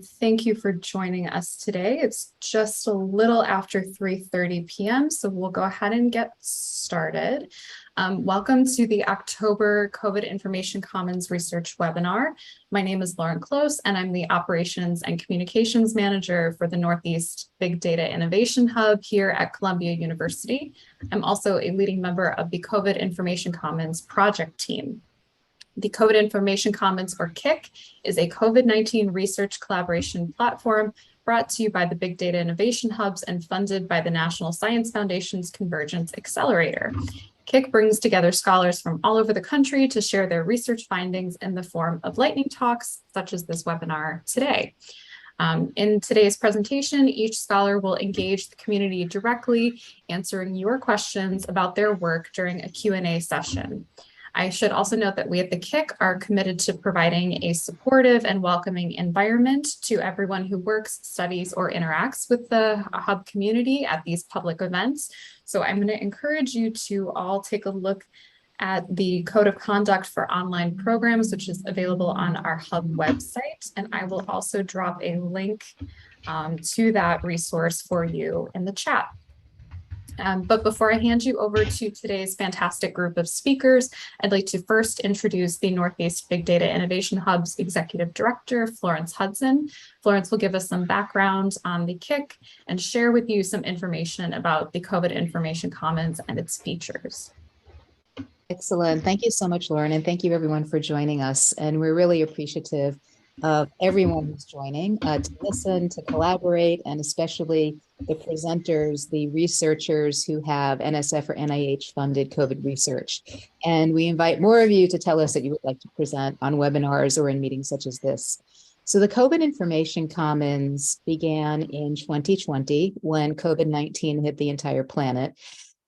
Thank you for joining us today. It's just a little after 3:30 p.m., so we'll go ahead and get started. Welcome to the October COVID Information Commons Research webinar. My name is Lauren Close, and I'm the Operations and Communications Manager for the Northeast Big Data Innovation Hub here at Columbia University. I'm also a leading member of the COVID Information Commons project team. The COVID Information Commons, or KIC, is a COVID-19 research collaboration platform brought to you by the Big Data Innovation Hubs and funded by the National Science Foundation's Convergence Accelerator. KIC brings together scholars from all over the country to share their research findings in the form of lightning talks, such as this webinar today. In today's presentation, each scholar will engage the community directly, answering your questions about their work during a Q&A session. I should also note that we at the KIC are committed to providing a supportive and welcoming environment to everyone who works, studies, or interacts with the Hub community at these public events. So I'm going to encourage you to all take a look at the Code of Conduct for Online Programs, which is available on our Hub website. And I will also drop a link to that resource for you in the chat. But before I hand you over to today's fantastic group of speakers, I'd like to first introduce the Northeast Big Data Innovation Hub's Executive Director, Florence Hudson. Florence will give us some background on the KIC and share with you some information about the COVID Information Commons and its features. Excellent. Thank you so much, Lauren, and thank you everyone for joining us. And we're really appreciative of everyone who's joining to listen, to collaborate, and especially the presenters, the researchers who have NSF or NIH funded COVID research. And we invite more of you to tell us that you would like to present on webinars or in meetings such as this. So the COVID Information Commons began in 2020 when COVID-19 hit the entire planet.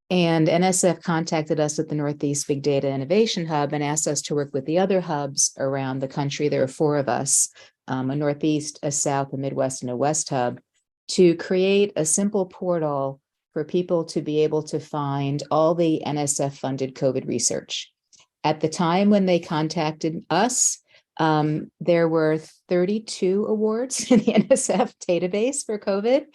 And NSF contacted us at the Northeast Big Data Innovation Hub and asked us to work with the other hubs around the country. There are 4 of us, a Northeast, a South, a Midwest, and a West hub, to create a simple portal for people to be able to find all the NSF-funded COVID research. At the time when they contacted us, there were 32 awards in the NSF database for COVID.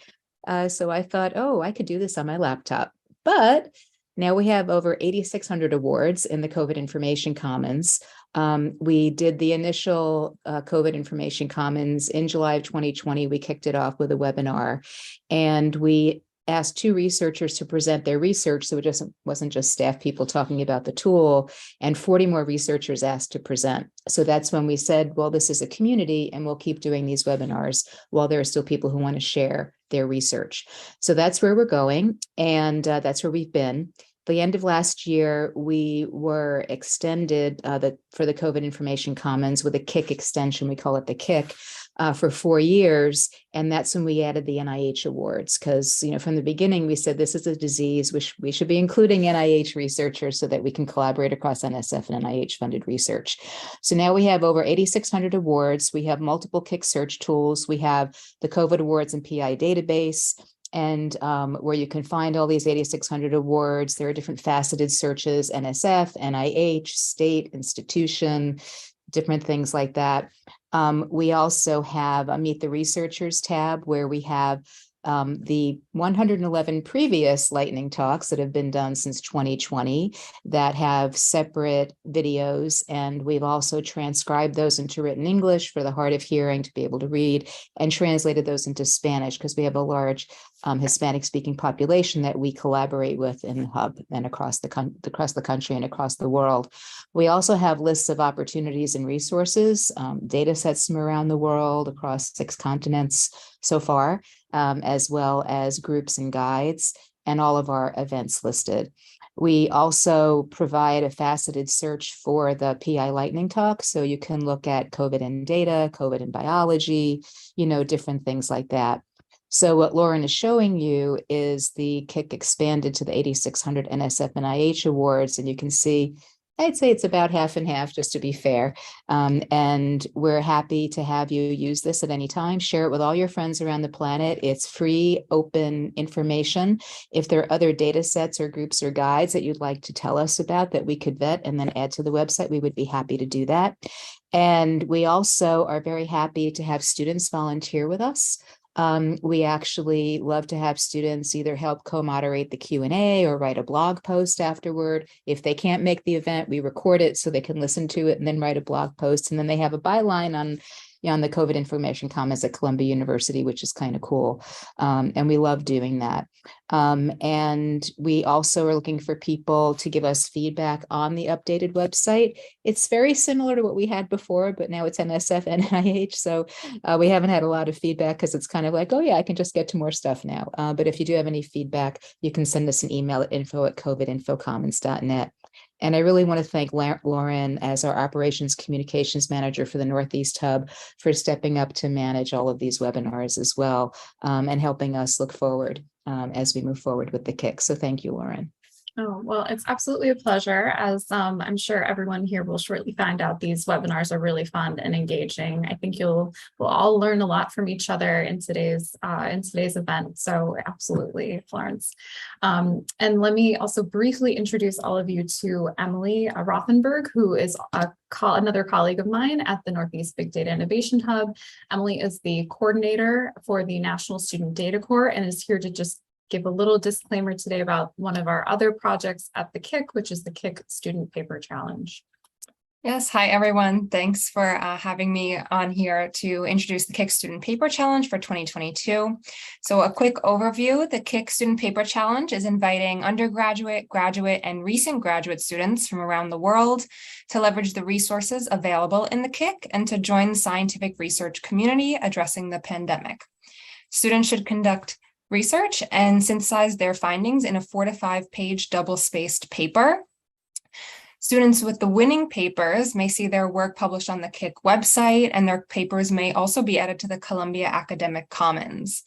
So I thought, oh, I could do this on my laptop. But now we have over 8,600 awards in the COVID Information Commons. We did the initial COVID Information Commons in July of 2020. We kicked it off with a webinar, and we asked 2 researchers to present their research, so it wasn't just staff people talking about the tool, and 40 more researchers asked to present. So that's when we said, well, this is a community, and we'll keep doing these webinars while there are still people who want to share their research. So that's where we're going, and that's where we've been. The end of last year, we were extended for the COVID Information Commons with a KIC extension. We call it the KIC. For 4 years, and that's when we added the NIH awards, because from the beginning we said this is a disease which we should be including NIH researchers so that we can collaborate across NSF and NIH funded research. So now we have over 8,600 awards. We have multiple KIC search tools. We have the COVID Awards and PI database, and where you can find all these 8,600 awards. There are different faceted searches: NSF, NIH, state, institution, different things like that. We also have a Meet the Researchers tab, where we have the 111 previous lightning talks that have been done since 2020 that have separate videos. And we've also transcribed those into written English for the hard of hearing to be able to read, and translated those into Spanish, because we have a large Hispanic speaking population that we collaborate with in the hub and across the country and across the world. We also have lists of opportunities and resources, data sets from around the world across 6 continents so far, as well as groups and guides, and all of our events listed. We also provide a faceted search for the PI lightning talk, so you can look at COVID in data, COVID in biology, different things like that. So what Lauren is showing you is the KIC expanded to the 8,600 NSF and NIH awards, and you can see I'd say it's about half and half, just to be fair. And we're happy to have you use this at any time. Share it with all your friends around the planet. It's free, open information. If there are other data sets or groups or guides that you'd like to tell us about that we could vet and then add to the website, we would be happy to do that. And we also are very happy to have students volunteer with us. We actually love to have students either help co-moderate the Q&A or write a blog post afterward. If they can't make the event, we record it so they can listen to it and then write a blog post. And then they have a byline on the COVID Information Commons at Columbia University, which is kind of cool. And we love doing that. And we also are looking for people to give us feedback on the updated website. It's very similar to what we had before, but now it's NSF NIH. So we haven't had a lot of feedback because it's kind of like, oh yeah, I can just get to more stuff now. But if you do have any feedback, you can send us an email at info@covidinfocommons.net. And I really want to thank Lauren as our operations communications manager for the Northeast Hub for stepping up to manage all of these webinars as well, and helping us look forward as we move forward with the KIC. So thank you, Lauren. Oh, well, it's absolutely a pleasure. As I'm sure everyone here will shortly find out, these webinars are really fun and engaging. I think we'll all learn a lot from each other in today's event. So absolutely, Florence. And let me also briefly introduce all of you to Emily Rothenberg, who is another colleague of mine at the Northeast Big Data Innovation Hub. Emily is the coordinator for the National Student Data Corps and is here to just give a little disclaimer today about one of our other projects at the KIC, which is the KIC Student Paper Challenge. Yes, hi everyone. Thanks for having me on here to introduce the KIC Student Paper Challenge for 2022. So a quick overview, the KIC Student Paper Challenge is inviting undergraduate, graduate, and recent graduate students from around the world to leverage the resources available in the KIC and to join the scientific research community addressing the pandemic. Students should conduct research and synthesize their findings in a 4 to 5 page double-spaced paper. Students with the winning papers may see their work published on the KIC website, and their papers may also be added to the Columbia Academic Commons.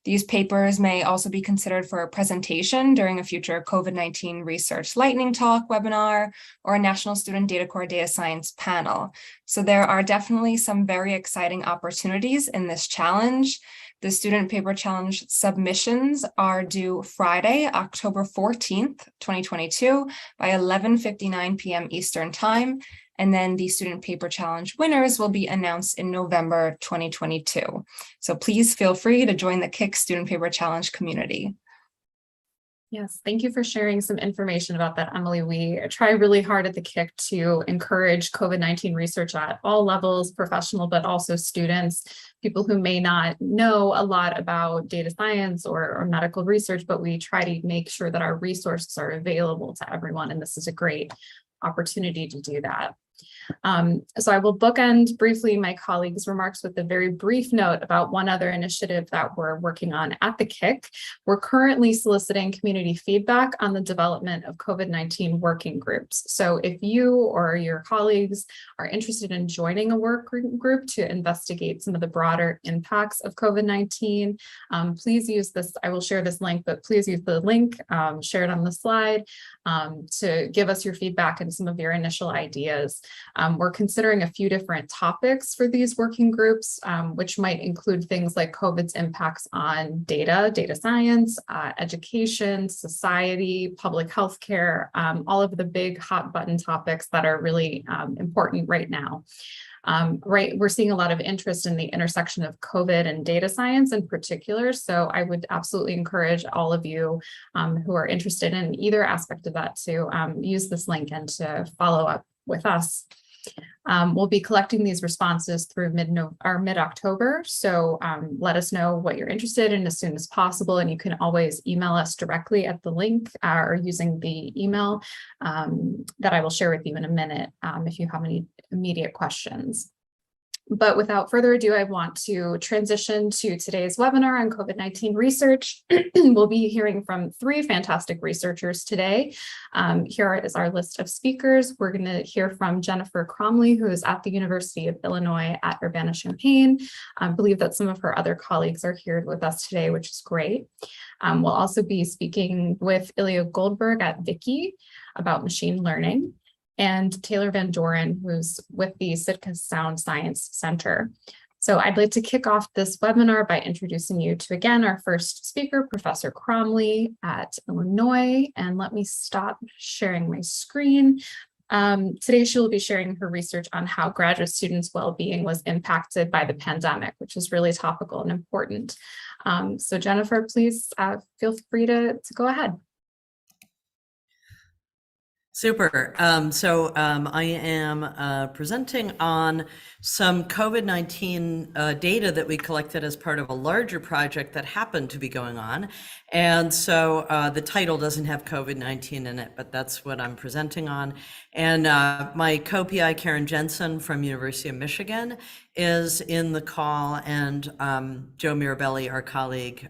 These papers may also be considered for a presentation during a future COVID-19 Research Lightning Talk webinar or a National Student Data Corps Data Science panel. So there are definitely some very exciting opportunities in this challenge. The Student Paper Challenge submissions are due Friday, October 14th, 2022 by 11:59 p.m. Eastern Time. And then the Student Paper Challenge winners will be announced in November 2022. So please feel free to join the KIC Student Paper Challenge community. Yes, thank you for sharing some information about that, Emily. We try really hard at the KIC to encourage COVID-19 research at all levels, professional, but also students, people who may not know a lot about data science or medical research, but we try to make sure that our resources are available to everyone. And this is a great opportunity to do that. So I will bookend briefly my colleagues' remarks with a very brief note about one other initiative that we're working on at the KIC. We're currently soliciting community feedback on the development of COVID-19 working groups. So if you or your colleagues are interested in joining a work group to investigate some of the broader impacts of COVID-19, please use this. I will share this link, but please use the link shared on the slide to give us your feedback and some of your initial ideas. We're considering a few different topics for these working groups, which might include things like COVID's impacts on data science, education, society, public health care, all of the big hot button topics that are really important right now. We're seeing a lot of interest in the intersection of COVID and data science in particular. So I would absolutely encourage all of you who are interested in either aspect of that to use this link and to follow up with us. We'll be collecting these responses through mid-October. So let us know what you're interested in as soon as possible. And you can always email us directly at the link or using the email that I will share with you in a minute if you have any immediate questions. But without further ado, I want to transition to today's webinar on COVID-19 research. We'll be hearing from 3 fantastic researchers today. Here is our list of speakers. We're going to hear from Jennifer Cromley, who is at the University of Illinois at Urbana-Champaign. I believe that some of her other colleagues are here with us today, which is great. We'll also be speaking with Ilya Goldberg at ViQi about machine learning, and Taylor Vandoren, who's with the Sitka Sound Science Center. So I'd like to kick off this webinar by introducing you to, again, our first speaker, Professor Cromley at Illinois. And let me stop sharing my screen. Today, she will be sharing her research on how graduate students' well-being was impacted by the pandemic, which is really topical and important. So Jennifer, please feel free to go ahead. Super. I am presenting on some COVID-19 data that we collected as part of a larger project that happened to be going on. And so the title doesn't have COVID-19 in it, but that's what I'm presenting on. And my co-PI, Karen Jensen from University of Michigan, is in the call, and Joe Mirabelli, our colleague,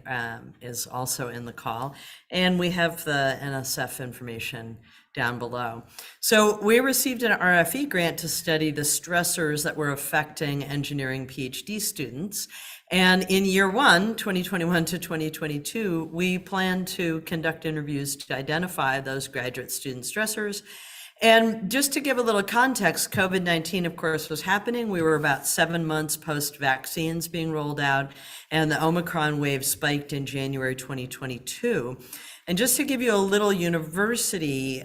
is also in the call. And we have the NSF information down below. So we received an RFE grant to study the stressors that were affecting engineering PhD students. And in year one, 2021 to 2022, we plan to conduct interviews to identify those graduate student stressors. And just to give a little context, COVID-19, of course, was happening. We were about 7 months post vaccines being rolled out, and the Omicron wave spiked in January 2022. And just to give you a little university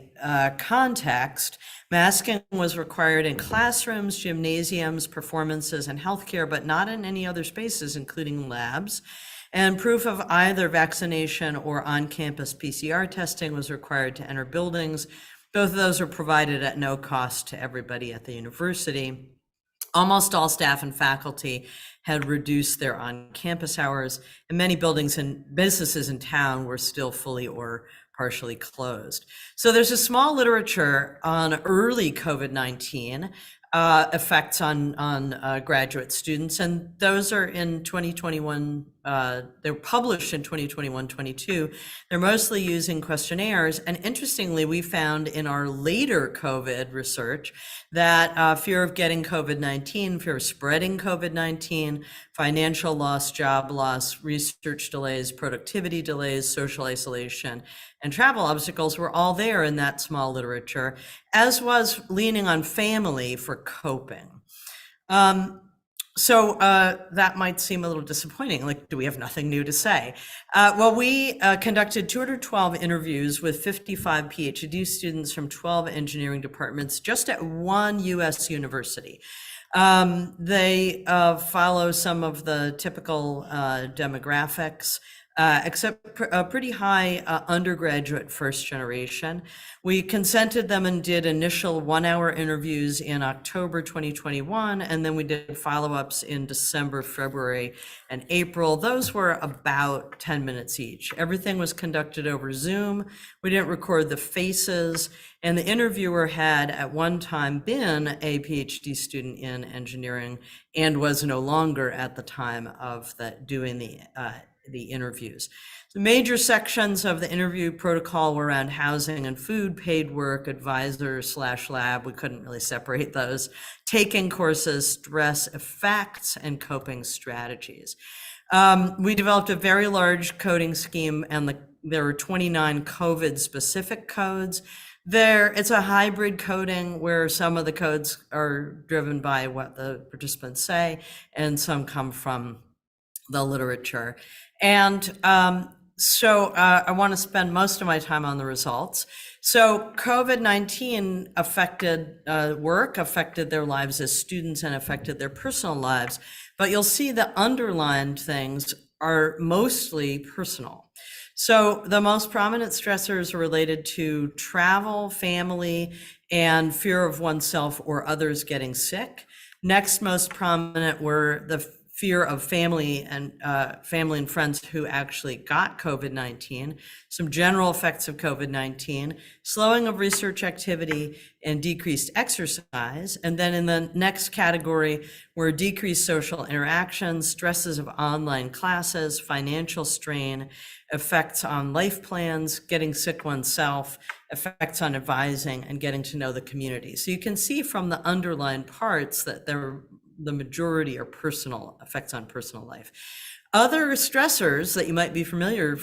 context, masking was required in classrooms, gymnasiums, performances, and healthcare, but not in any other spaces, including labs. And proof of either vaccination or on-campus PCR testing was required to enter buildings. Both of those are provided at no cost to everybody at the university. Almost all staff and faculty had reduced their on-campus hours, and many buildings and businesses in town were still fully or partially closed. So there's a small literature on early COVID-19 effects on graduate students, and those are in 2021. They're published in 2021-22. They're mostly using questionnaires, and interestingly, we found in our later COVID research that fear of getting COVID-19, fear of spreading COVID-19, financial loss, job loss, research delays, productivity delays, social isolation, and travel obstacles were all there in that small literature, as was leaning on family for coping. So that might seem a little disappointing. Like, do we have nothing new to say? Well, we conducted 212 interviews with 55 PhD students from 12 engineering departments just at one US university. They follow some of the typical demographics, except a pretty high undergraduate first generation. We consented them and did initial 1-hour interviews in October 2021, and then we did follow-ups in December, February, and April. Those were about 10 minutes each. Everything was conducted over Zoom. We didn't record the faces, and the interviewer had at one time been a PhD student in engineering and was no longer at the time of doing the interviews. The major sections of the interview protocol were around housing and food, paid work, advisor/lab. We couldn't really separate those. Taking courses, stress effects, and coping strategies. We developed a very large coding scheme, and there were 29 COVID-specific codes. It's a hybrid coding where some of the codes are driven by what the participants say, and some come from the literature. And I want to spend most of my time on the results. So COVID-19 affected work, affected their lives as students, and affected their personal lives. But you'll see the underlined things are mostly personal. So the most prominent stressors are related to travel, family, and fear of oneself or others getting sick. Next most prominent were the fear of family and friends who actually got COVID-19, some general effects of COVID-19, slowing of research activity, and decreased exercise. And then in the next category were decreased social interactions, stresses of online classes, financial strain, effects on life plans, getting sick oneself, effects on advising, and getting to know the community. So you can see from the underlined parts that the majority are personal effects on personal life. Other stressors that you might be familiar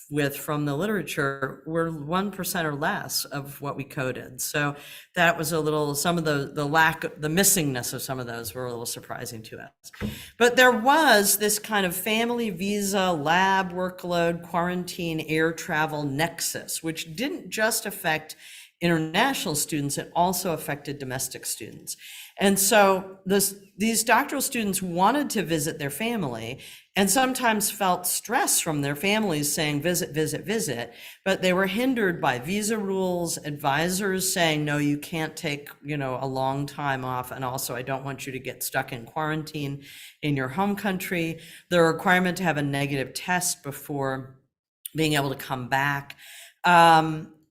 with from the literature were 1% or less of what we coded. So that was a little, some of the missingness of some of those were a little surprising to us. But there was this kind of family, visa, lab workload, quarantine, air travel nexus, which didn't just affect international students, it also affected domestic students. And so these doctoral students wanted to visit their family and sometimes felt stress from their families saying, visit, visit, visit, but they were hindered by visa rules, advisors saying, no, you can't take, a long time off. And also, I don't want you to get stuck in quarantine in your home country. The requirement to have a negative test before being able to come back.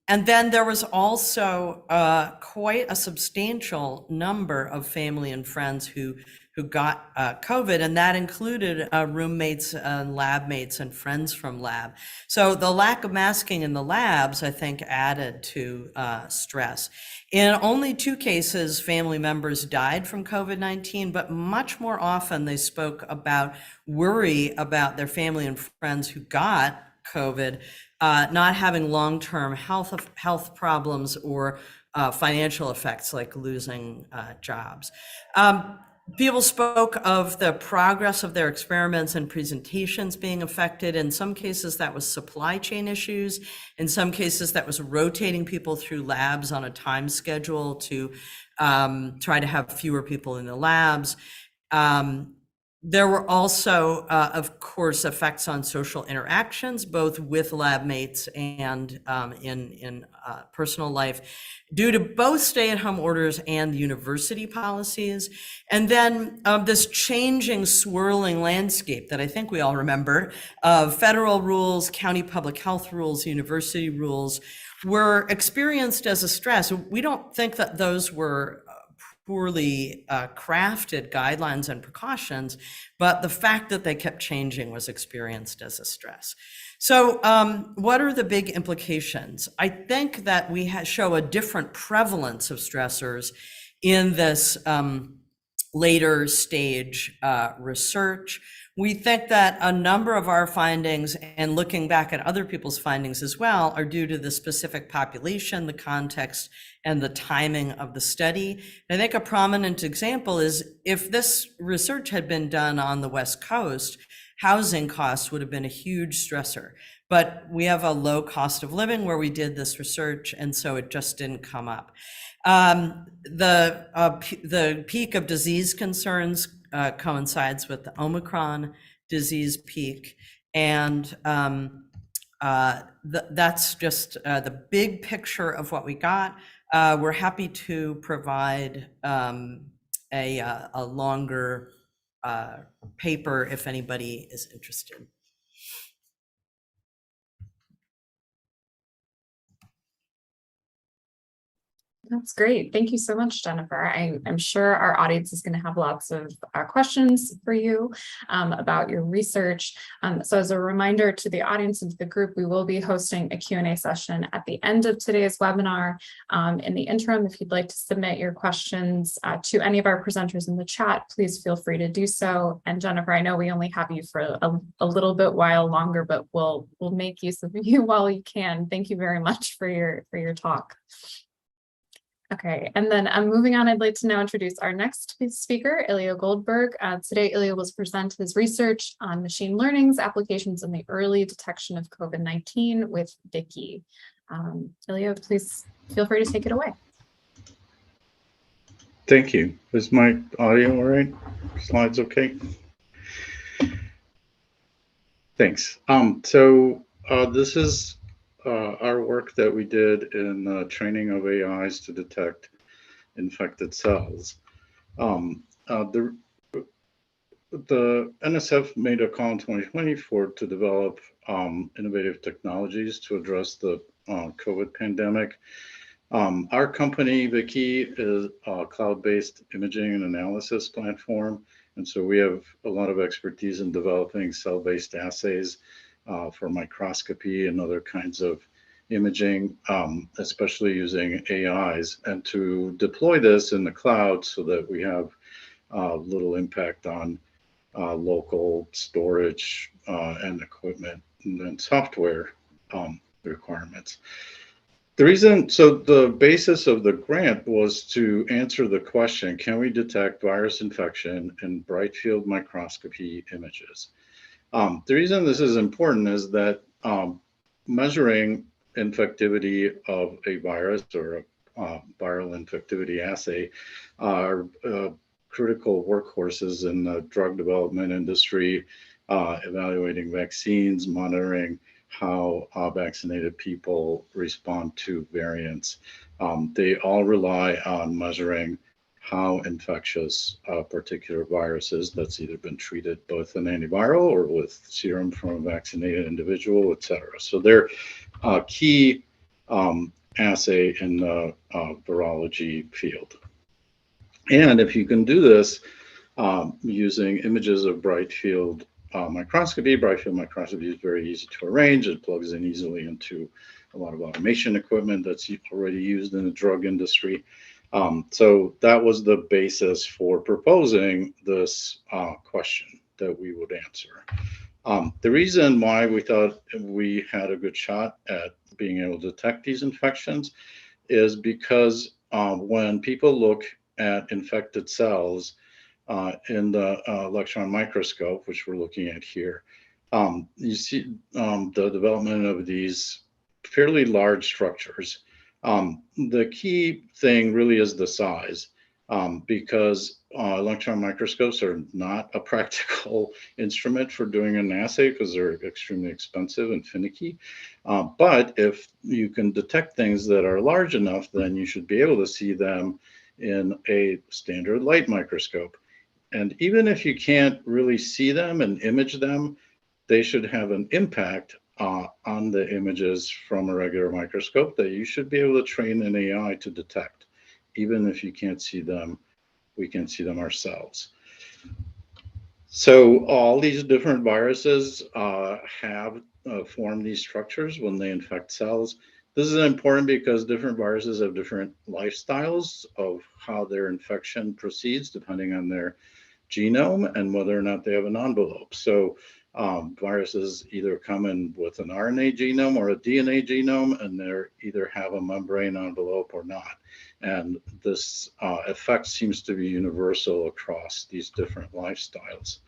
And then there was also quite a substantial number of family and friends who got COVID, and that included roommates, lab mates, and friends from lab. So the lack of masking in the labs, I think, added to stress. In only 2 cases, family members died from COVID-19, but much more often they spoke about worry about their family and friends who got COVID, not having long-term health problems or financial effects like losing jobs. People spoke of the progress of their experiments and presentations being affected. In some cases, that was supply chain issues. In some cases, that was rotating people through labs on a time schedule to try to have fewer people in the labs. There were also, of course, effects on social interactions, both with lab mates and in personal life, due to both stay-at-home orders and university policies. And then this changing, swirling landscape that I think we all remember of federal rules, county public health rules, university rules were experienced as a stress. We don't think that those were poorly crafted guidelines and precautions, but the fact that they kept changing was experienced as a stress. So what are the big implications? I think that we show a different prevalence of stressors in this later stage research. We think that a number of our findings, and looking back at other people's findings as well, are due to the specific population, the context, and the timing of the study. And I think a prominent example is if this research had been done on the West Coast, housing costs would have been a huge stressor. But we have a low cost of living where we did this research, and so it just didn't come up. The peak of disease concerns coincides with the Omicron disease peak. And that's just the big picture of what we got. We're happy to provide a longer paper if anybody is interested. That's great. Thank you so much, Jennifer. I'm sure our audience is going to have lots of questions for you about your research. So as a reminder to the audience and to the group, we will be hosting a Q&A session at the end of today's webinar. In the interim, if you'd like to submit your questions to any of our presenters in the chat, please feel free to do so. And Jennifer, I know we only have you for a little bit while longer, but we'll make use of you while you can. Thank you very much for your talk. Okay, and then moving on, I'd like to now introduce our next speaker, Ilya Goldberg. Today, Ilya will present his research on machine learning's applications in the early detection of COVID-19 with ViQi. Ilya, please feel free to take it away. Thank you. Is my audio all right? Slides okay? Thanks. This is our work that we did in training of AIs to detect infected cells. The NSF made a call in 2020 to develop innovative technologies to address the COVID pandemic. Our company, ViQi, is a cloud-based imaging and analysis platform. And so we have a lot of expertise in developing cell-based assays for microscopy and other kinds of imaging, especially using AIs, and to deploy this in the cloud so that we have little impact on local storage and equipment and software requirements. The basis of the grant was to answer the question, can we detect virus infection in bright field microscopy images? The reason this is important is that measuring infectivity of a virus or a viral infectivity assay are critical workhorses in the drug development industry, evaluating vaccines, monitoring how vaccinated people respond to variants. They all rely on measuring how infectious a particular virus is that's either been treated with an antiviral or with serum from a vaccinated individual, et cetera. So they're a key assay in the virology field. And if you can do this using images of bright field microscopy is very easy to arrange. It plugs in easily into a lot of automation equipment that's already used in the drug industry. So that was the basis for proposing this question that we would answer. The reason why we thought we had a good shot at being able to detect these infections is because when people look at infected cells in the electron microscope, which we're looking at here, you see the development of these fairly large structures. The key thing really is the size, because electron microscopes are not a practical instrument for doing an assay because they're extremely expensive and finicky. But if you can detect things that are large enough, then you should be able to see them in a standard light microscope. And even if you can't really see them and image them, they should have an impact on the images from a regular microscope that you should be able to train an AI to detect. Even if you can't see them, we can see them ourselves. So all these different viruses have formed these structures when they infect cells. This is important because different viruses have different lifestyles of how their infection proceeds depending on their genome and whether or not they have an envelope. So viruses either come in with an RNA genome or a DNA genome, and they either have a membrane envelope or not. And this effect seems to be universal across these different lifestyles.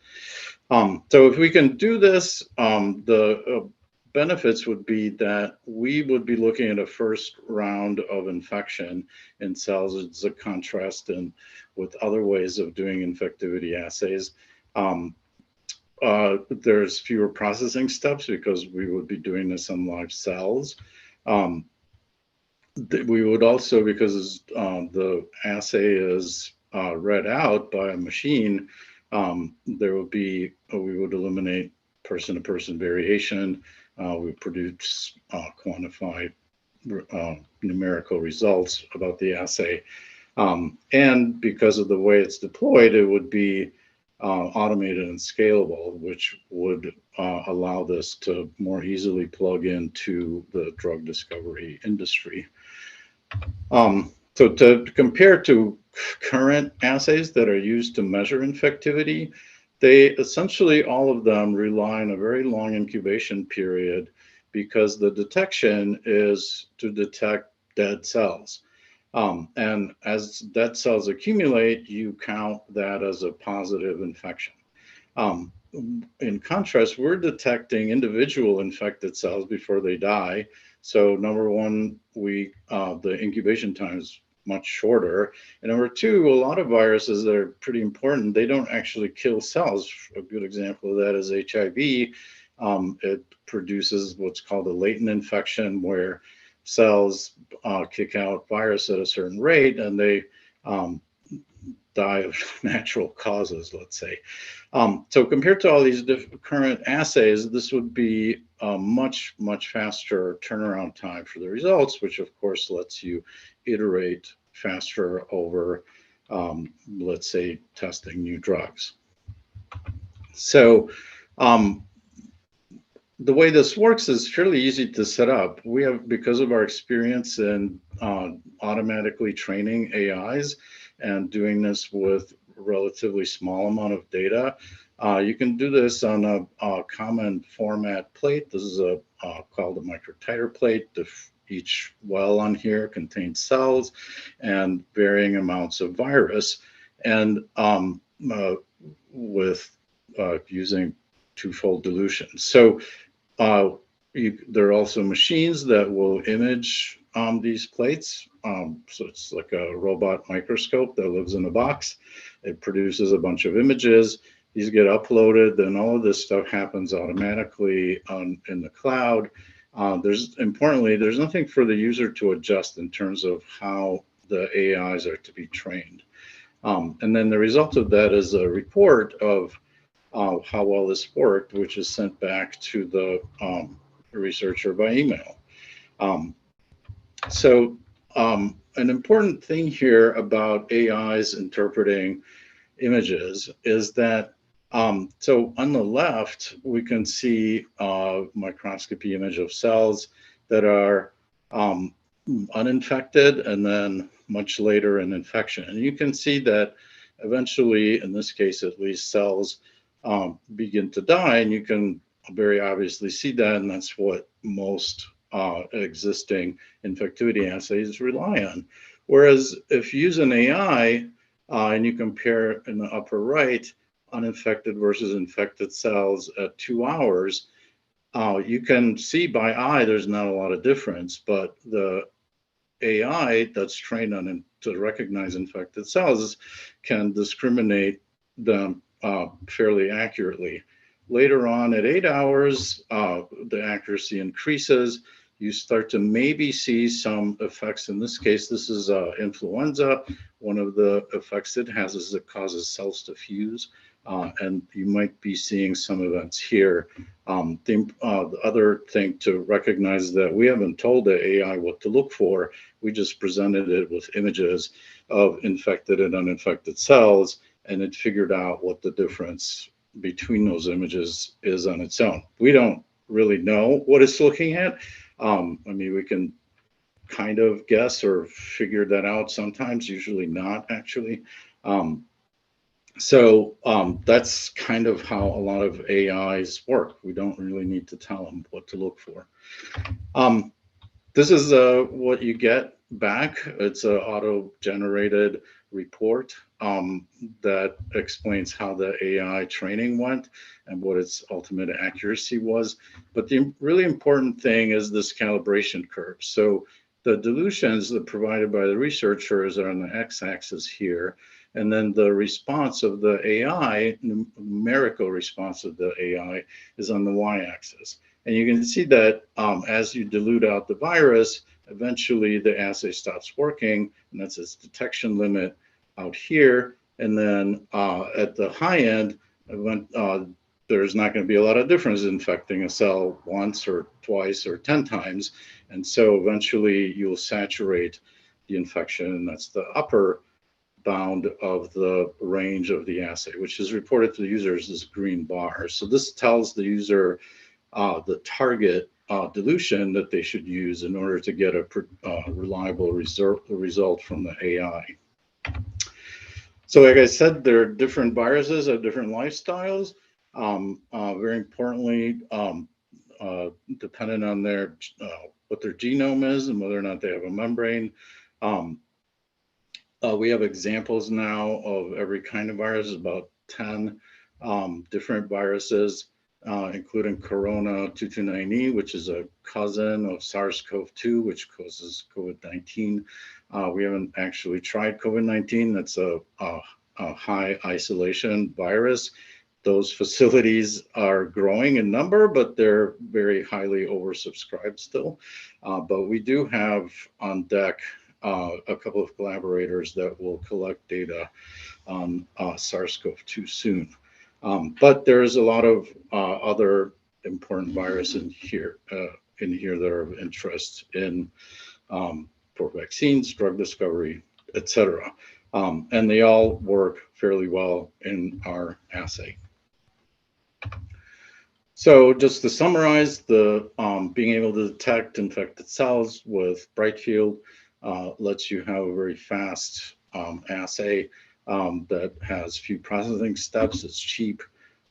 So if we can do this, the benefits would be that we would be looking at a first round of infection in cells. It's a contrast with other ways of doing infectivity assays. There's fewer processing steps because we would be doing this on live cells. We would also, because the assay is read out by a machine, we would eliminate person-to-person variation. We produce quantified numerical results about the assay. And because of the way it's deployed, it would be automated and scalable, which would allow this to more easily plug into the drug discovery industry. So to compare to current assays that are used to measure infectivity, they essentially, all of them rely on a very long incubation period because the detection is to detect dead cells. And as dead cells accumulate, you count that as a positive infection. In contrast, we're detecting individual infected cells before they die. So number one, the incubation time is much shorter. And number two, a lot of viruses that are pretty important, they don't actually kill cells. A good example of that is HIV. It produces what's called a latent infection, where cells kick out virus at a certain rate and they die of natural causes, let's say. So compared to all these current assays, this would be a much, much faster turnaround time for the results, which of course lets you iterate faster over, let's say, testing new drugs. So the way this works is fairly easy to set up. We have, because of our experience in automatically training AIs and doing this with relatively small amount of data, you can do this on a common format plate. This is called a microtiter plate. Each well on here contains cells and varying amounts of virus, and with using twofold dilution. So there are also machines that will image these plates. So it's like a robot microscope that lives in a box. It produces a bunch of images. These get uploaded, then all of this stuff happens automatically in the cloud. Importantly, there's nothing for the user to adjust in terms of how the AIs are to be trained. And then the result of that is a report of how well this worked, which is sent back to the researcher by email. An important thing here about AIs interpreting images is that, so on the left, we can see a microscopy image of cells that are uninfected and then much later an infection. And you can see that eventually, in this case at least, cells begin to die, and you can very obviously see that, and that's what most existing infectivity assays rely on. Whereas if you use an AI and you compare in the upper right uninfected versus infected cells at 2 hours, you can see by eye there's not a lot of difference, but the AI that's trained on to recognize infected cells can discriminate them fairly accurately. Later on at 8 hours, the accuracy increases. You start to maybe see some effects. In this case, this is influenza. One of the effects it has is it causes cells to fuse, and you might be seeing some events here. The other thing to recognize is that we haven't told the AI what to look for. We just presented it with images of infected and uninfected cells, and it figured out what the difference between those images is on its own. We don't really know what it's looking at. I mean, we can kind of guess or figure that out sometimes, usually not actually. That's kind of how a lot of AIs work. We don't really need to tell them what to look for. This is what you get back. It's an auto-generated report that explains how the AI training went and what its ultimate accuracy was. But the really important thing is this calibration curve. So the dilutions that provided by the researchers are on the x-axis here, and then the response of the AI, numerical response of the AI, is on the y-axis. And you can see that as you dilute out the virus, eventually the assay stops working, and that's its detection limit out here. And then at the high end, there's not going to be a lot of difference infecting a cell once or twice or 10 times. And so eventually you'll saturate the infection, and that's the upper bound of the range of the assay, which is reported to the user as this green bar. So this tells the user the target dilution that they should use in order to get a reliable result from the AI. So like I said, there are different viruses have different lifestyles. Very importantly, depending on their what their genome is and whether or not they have a membrane. We have examples now of every kind of virus, about 10 different viruses, including Corona 229E, which is a cousin of SARS-CoV-2, which causes COVID-19. We haven't actually tried COVID-19. That's a high isolation virus. Those facilities are growing in number, but they're very highly oversubscribed still. But we do have on deck a couple of collaborators that will collect data on SARS-CoV-2 soon. But there's a lot of other important viruses in here that are of interest in for vaccines, drug discovery, etc. And they all work fairly well in our assay. So just to summarize, the being able to detect infected cells with bright field lets you have a very fast assay that has few processing steps. It's cheap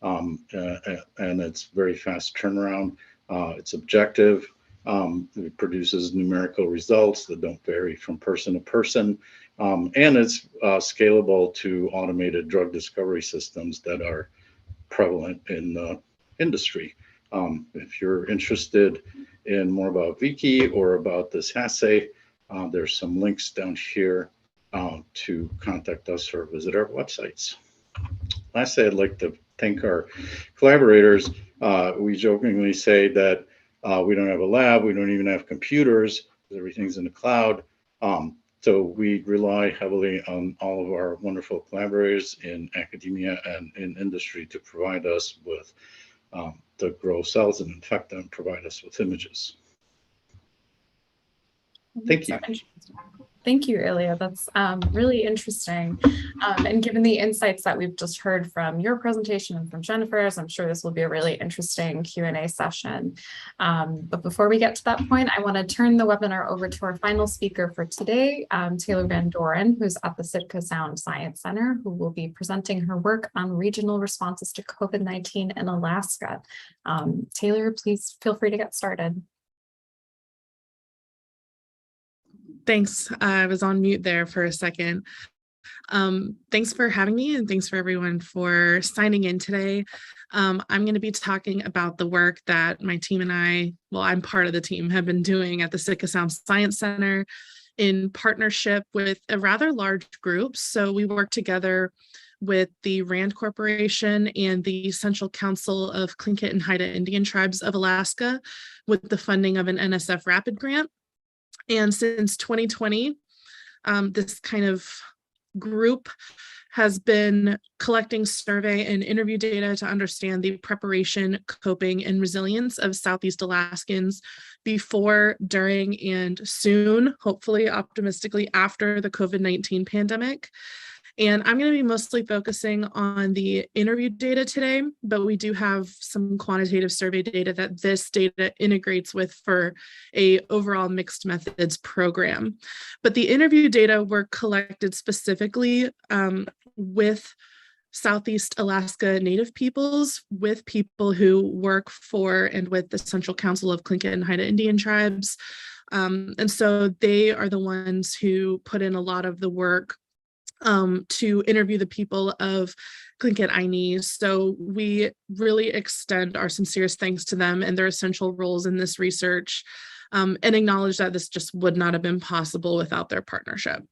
and it's very fast turnaround. It's objective. It produces numerical results that don't vary from person to person. And it's scalable to automated drug discovery systems that are prevalent in the industry. If you're interested in more about ViQi or about this assay, there's some links down here to contact us or visit our websites. Lastly, I'd like to thank our collaborators. We jokingly say that we don't have a lab, we don't even have computers, everything's in the cloud. So we rely heavily on all of our wonderful collaborators in academia and in industry to provide us with to grow cells and infect them, provide us with images. Thank you. Thank you, Ilya. That's really interesting. And given the insights that we've just heard from your presentation and from Jennifer's, I'm sure this will be a really interesting Q&A session. But before we get to that point, I want to turn the webinar over to our final speaker for today, Taylor Vandoren, who's at the Sitka Sound Science Center, who will be presenting her work on regional responses to COVID-19 in Alaska. Taylor, please feel free to get started. Thanks. I was on mute there for a second. Thanks for having me, and thanks for everyone for signing in today. I'm going to be talking about the work that my team and I'm part of the team, have been doing at the Sitka Sound Science Center in partnership with a rather large group. So we work together with the RAND Corporation and the Central Council of Tlingit and Haida Indian Tribes of Alaska with the funding of an NSF Rapid Grant. And since 2020, this kind of group has been collecting survey and interview data to understand the preparation, coping, and resilience of Southeast Alaskans before, during, and soon, hopefully, optimistically, after the COVID-19 pandemic. And I'm going to be mostly focusing on the interview data today, but we do have some quantitative survey data that this data integrates with for a overall mixed methods program. But the interview data were collected specifically with Southeast Alaska Native peoples, with people who work for and with the Central Council of Tlingit and Haida Indian Tribes. And so they are the ones who put in a lot of the work to interview the people of Tlingit Ainese. So we really extend our sincerest thanks to them and their essential roles in this research, and acknowledge that this just would not have been possible without their partnership.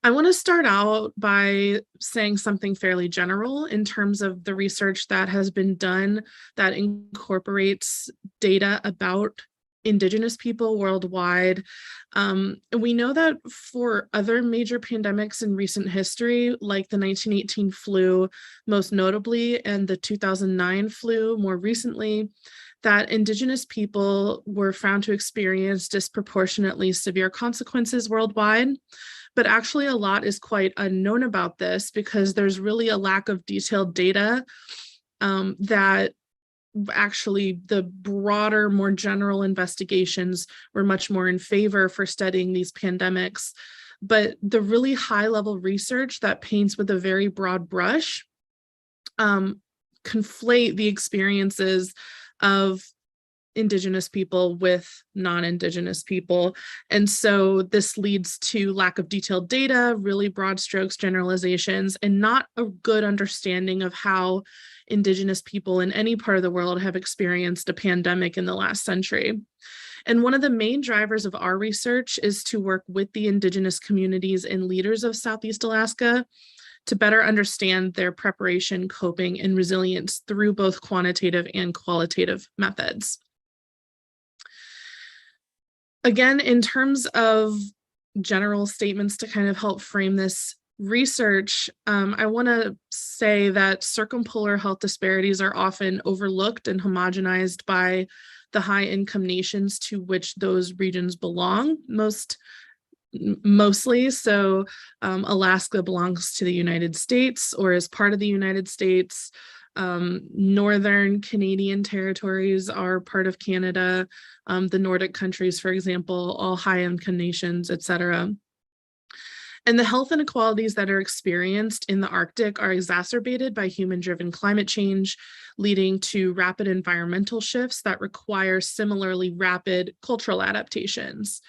I want to start out by saying something fairly general in terms of the research that has been done that incorporates data about Indigenous people worldwide. We know that for other major pandemics in recent history, like the 1918 flu, most notably, and the 2009 flu more recently, that Indigenous people were found to experience disproportionately severe consequences worldwide. But actually, a lot is quite unknown about this because there's really a lack of detailed data that actually the broader, more general investigations were much more in favor for studying these pandemics. But the really high level research that paints with a very broad brush conflate the experiences of Indigenous people with non-Indigenous people. And so this leads to lack of detailed data, really broad strokes generalizations, and not a good understanding of how Indigenous people in any part of the world have experienced a pandemic in the last century. And one of the main drivers of our research is to work with the Indigenous communities and leaders of Southeast Alaska to better understand their preparation, coping, and resilience through both quantitative and qualitative methods. Again, in terms of general statements to kind of help frame this research, I want to say that circumpolar health disparities are often overlooked and homogenized by the high income nations to which those regions belong mostly. So Alaska belongs to the United States or is part of the United States. Northern Canadian territories are part of Canada. The Nordic countries, for example, all high income nations, etc. And the health inequalities that are experienced in the Arctic are exacerbated by human-driven climate change, leading to rapid environmental shifts that require similarly rapid cultural adaptations.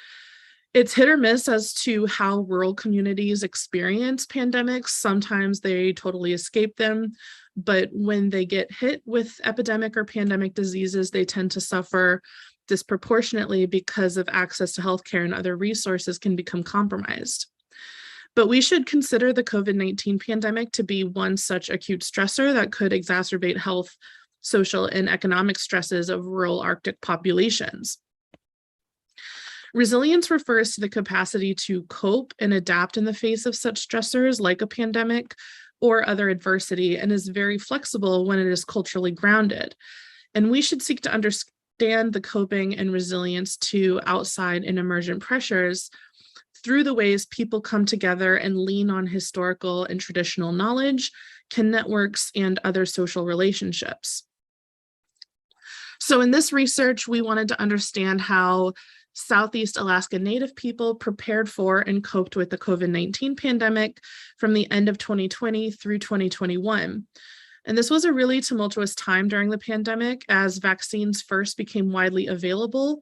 It's hit or miss as to how rural communities experience pandemics. Sometimes they totally escape them, but when they get hit with epidemic or pandemic diseases, they tend to suffer disproportionately because of access to healthcare and other resources can become compromised. But we should consider the COVID-19 pandemic to be one such acute stressor that could exacerbate health, social, and economic stresses of rural Arctic populations. Resilience refers to the capacity to cope and adapt in the face of such stressors like a pandemic or other adversity, and is very flexible when it is culturally grounded. And we should seek to understand the coping and resilience to outside and emergent pressures through the ways people come together and lean on historical and traditional knowledge, networks, and other social relationships. So in this research, we wanted to understand how Southeast Alaska Native people prepared for and coped with the COVID-19 pandemic from the end of 2020 through 2021. And this was a really tumultuous time during the pandemic as vaccines first became widely available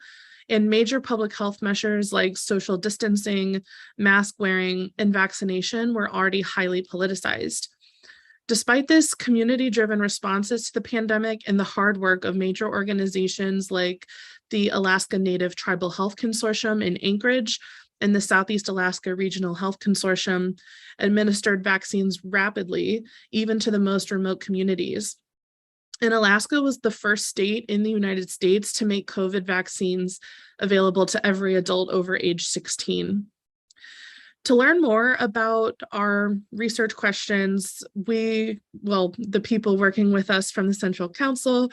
and major public health measures like social distancing, mask wearing, and vaccination were already highly politicized. Despite this, community-driven responses to the pandemic and the hard work of major organizations like the Alaska Native Tribal Health Consortium in Anchorage and the Southeast Alaska Regional Health Consortium administered vaccines rapidly, even to the most remote communities. And Alaska was the first state in the United States to make COVID vaccines available to every adult over age 16. To learn more about our research questions, the people working with us from the Central Council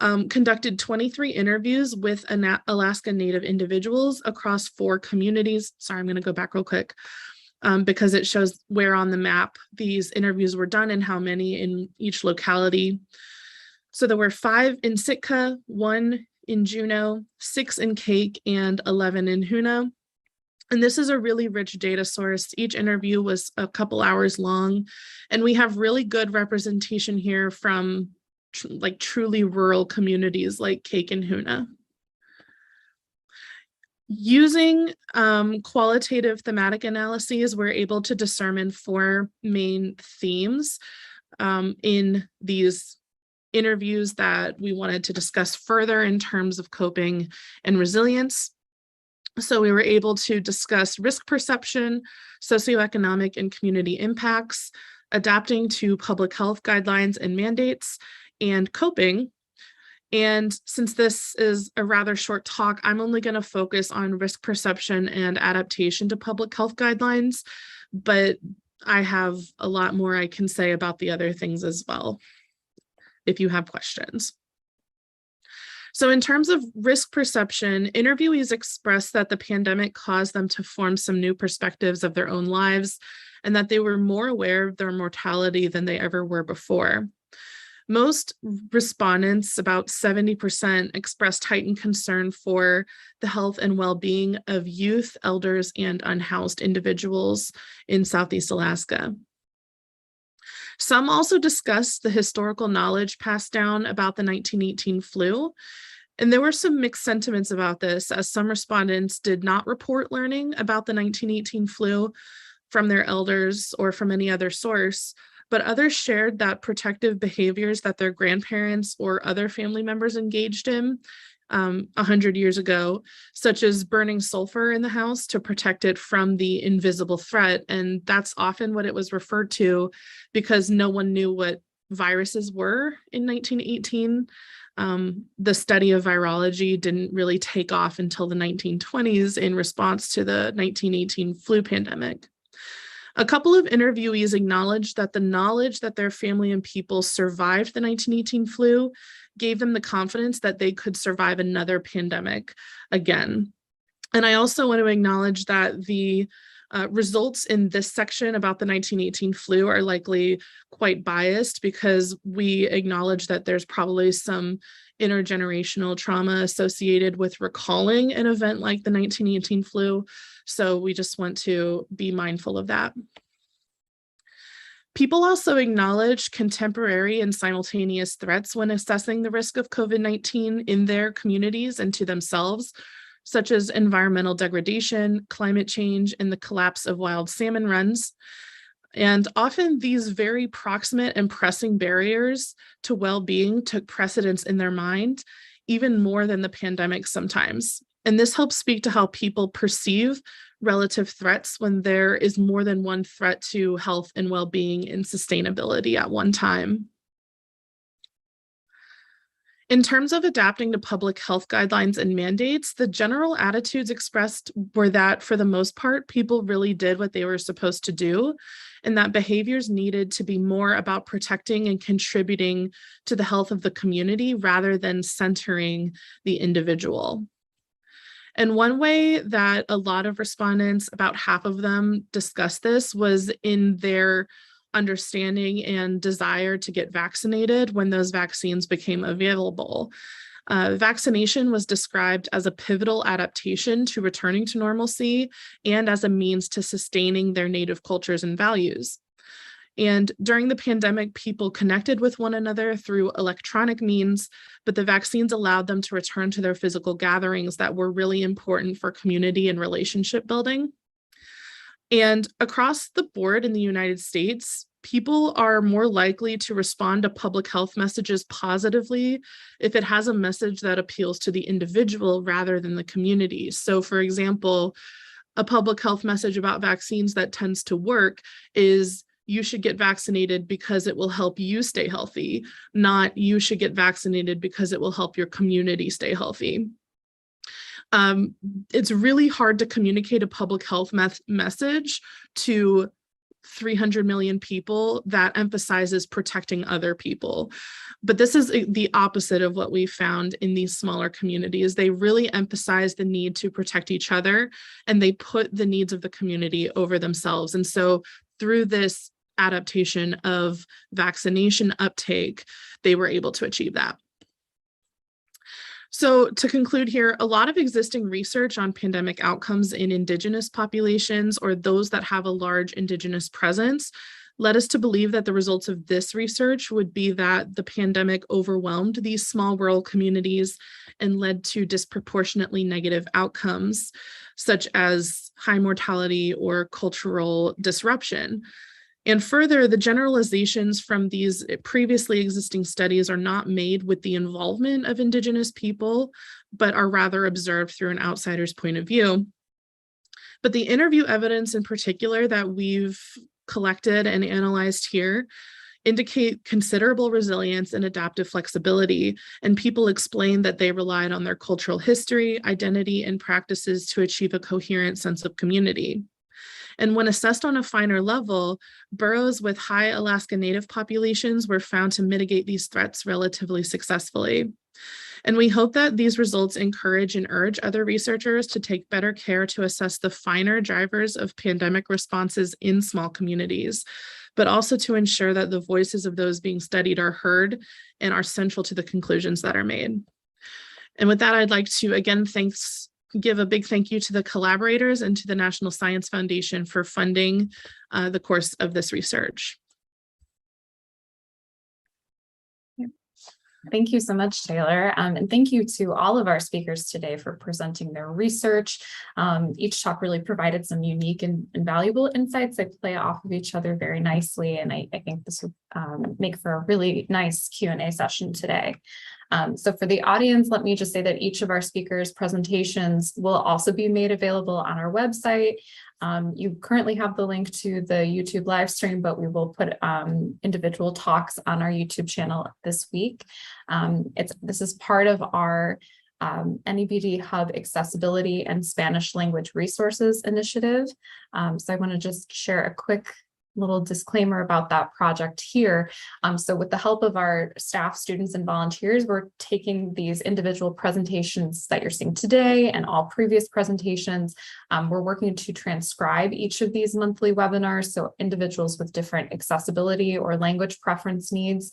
conducted 23 interviews with Alaska Native individuals across 4 communities. Sorry, I'm going to go back real quick because it shows where on the map these interviews were done and how many in each locality. So there were 5 in Sitka, 1 in Juneau, 6 in Cake, and 11 in Hoonah. And this is a really rich data source. Each interview was a couple hours long, and we have really good representation here from truly rural communities like Cake and Hoonah. Using qualitative thematic analyses, we're able to discern 4 main themes in these interviews that we wanted to discuss further in terms of coping and resilience. So we were able to discuss risk perception, socioeconomic and community impacts, adapting to public health guidelines and mandates, and coping. And since this is a rather short talk, I'm only going to focus on risk perception and adaptation to public health guidelines, but I have a lot more I can say about the other things as well, if you have questions. So in terms of risk perception, interviewees expressed that the pandemic caused them to form some new perspectives of their own lives and that they were more aware of their mortality than they ever were before. Most respondents, about 70%, expressed heightened concern for the health and well-being of youth, elders, and unhoused individuals in Southeast Alaska. Some also discussed the historical knowledge passed down about the 1918 flu, and there were some mixed sentiments about this, as some respondents did not report learning about the 1918 flu from their elders or from any other source, but others shared that protective behaviors that their grandparents or other family members engaged in 100 years ago, such as burning sulfur in the house to protect it from the invisible threat. And that's often what it was referred to because no one knew what viruses were in 1918. The study of virology didn't really take off until the 1920s in response to the 1918 flu pandemic. A couple of interviewees acknowledged that the knowledge that their family and people survived the 1918 flu gave them the confidence that they could survive another pandemic again. And I also want to acknowledge that the results in this section about the 1918 flu are likely quite biased because we acknowledge that there's probably some intergenerational trauma associated with recalling an event like the 1918 flu. So we just want to be mindful of that. People also acknowledge contemporary and simultaneous threats when assessing the risk of COVID-19 in their communities and to themselves. such as environmental degradation, climate change, and the collapse of wild salmon runs. And often these very proximate and pressing barriers to well-being took precedence in their mind, even more than the pandemic sometimes. And this helps speak to how people perceive relative threats when there is more than one threat to health and well-being and sustainability at one time. In terms of adapting to public health guidelines and mandates, the general attitudes expressed were that, for the most part, people really did what they were supposed to do, and that behaviors needed to be more about protecting and contributing to the health of the community rather than centering the individual. And one way that a lot of respondents, about half of them, discussed this was in their understanding and desire to get vaccinated when those vaccines became available. Vaccination was described as a pivotal adaptation to returning to normalcy and as a means to sustaining their native cultures and values. And during the pandemic, people connected with one another through electronic means, but the vaccines allowed them to return to their physical gatherings that were really important for community and relationship building. And across the board in the United States, people are more likely to respond to public health messages positively if it has a message that appeals to the individual rather than the community. So, for example, a public health message about vaccines that tends to work is you should get vaccinated because it will help you stay healthy, not you should get vaccinated because it will help your community stay healthy. It's really hard to communicate a public health message to 300 million people that emphasizes protecting other people. But this is the opposite of what we found in these smaller communities. They really emphasize the need to protect each other, and they put the needs of the community over themselves. And so through this adaptation of vaccination uptake, they were able to achieve that. So to conclude here, a lot of existing research on pandemic outcomes in Indigenous populations, or those that have a large Indigenous presence, led us to believe that the results of this research would be that the pandemic overwhelmed these small rural communities and led to disproportionately negative outcomes, such as high mortality or cultural disruption. And further, the generalizations from these previously existing studies are not made with the involvement of Indigenous people, but are rather observed through an outsider's point of view. But the interview evidence in particular that we've collected and analyzed here indicate considerable resilience and adaptive flexibility, and people explain that they relied on their cultural history, identity, and practices to achieve a coherent sense of community. And when assessed on a finer level, burrows with high Alaska Native populations were found to mitigate these threats relatively successfully. And we hope that these results encourage and urge other researchers to take better care to assess the finer drivers of pandemic responses in small communities, but also to ensure that the voices of those being studied are heard and are central to the conclusions that are made. And with that, I'd like to again give a big thank you to the collaborators and to the National Science Foundation for funding the course of this research. Thank you so much, Taylor. And thank you to all of our speakers today for presenting their research. Each talk really provided some unique and valuable insights. They play off of each other very nicely. And I think this would make for a really nice Q&A session today. So for the audience, let me just say that each of our speakers' presentations will also be made available on our website. You currently have the link to the YouTube live stream, but we will put individual talks on our YouTube channel this week. This is part of our NEBD Hub Accessibility and Spanish Language Resources Initiative. So I want to just share a quick little disclaimer about that project here. So with the help of our staff, students, and volunteers, we're taking these individual presentations that you're seeing today and all previous presentations. We're working to transcribe each of these monthly webinars so individuals with different accessibility or language preference needs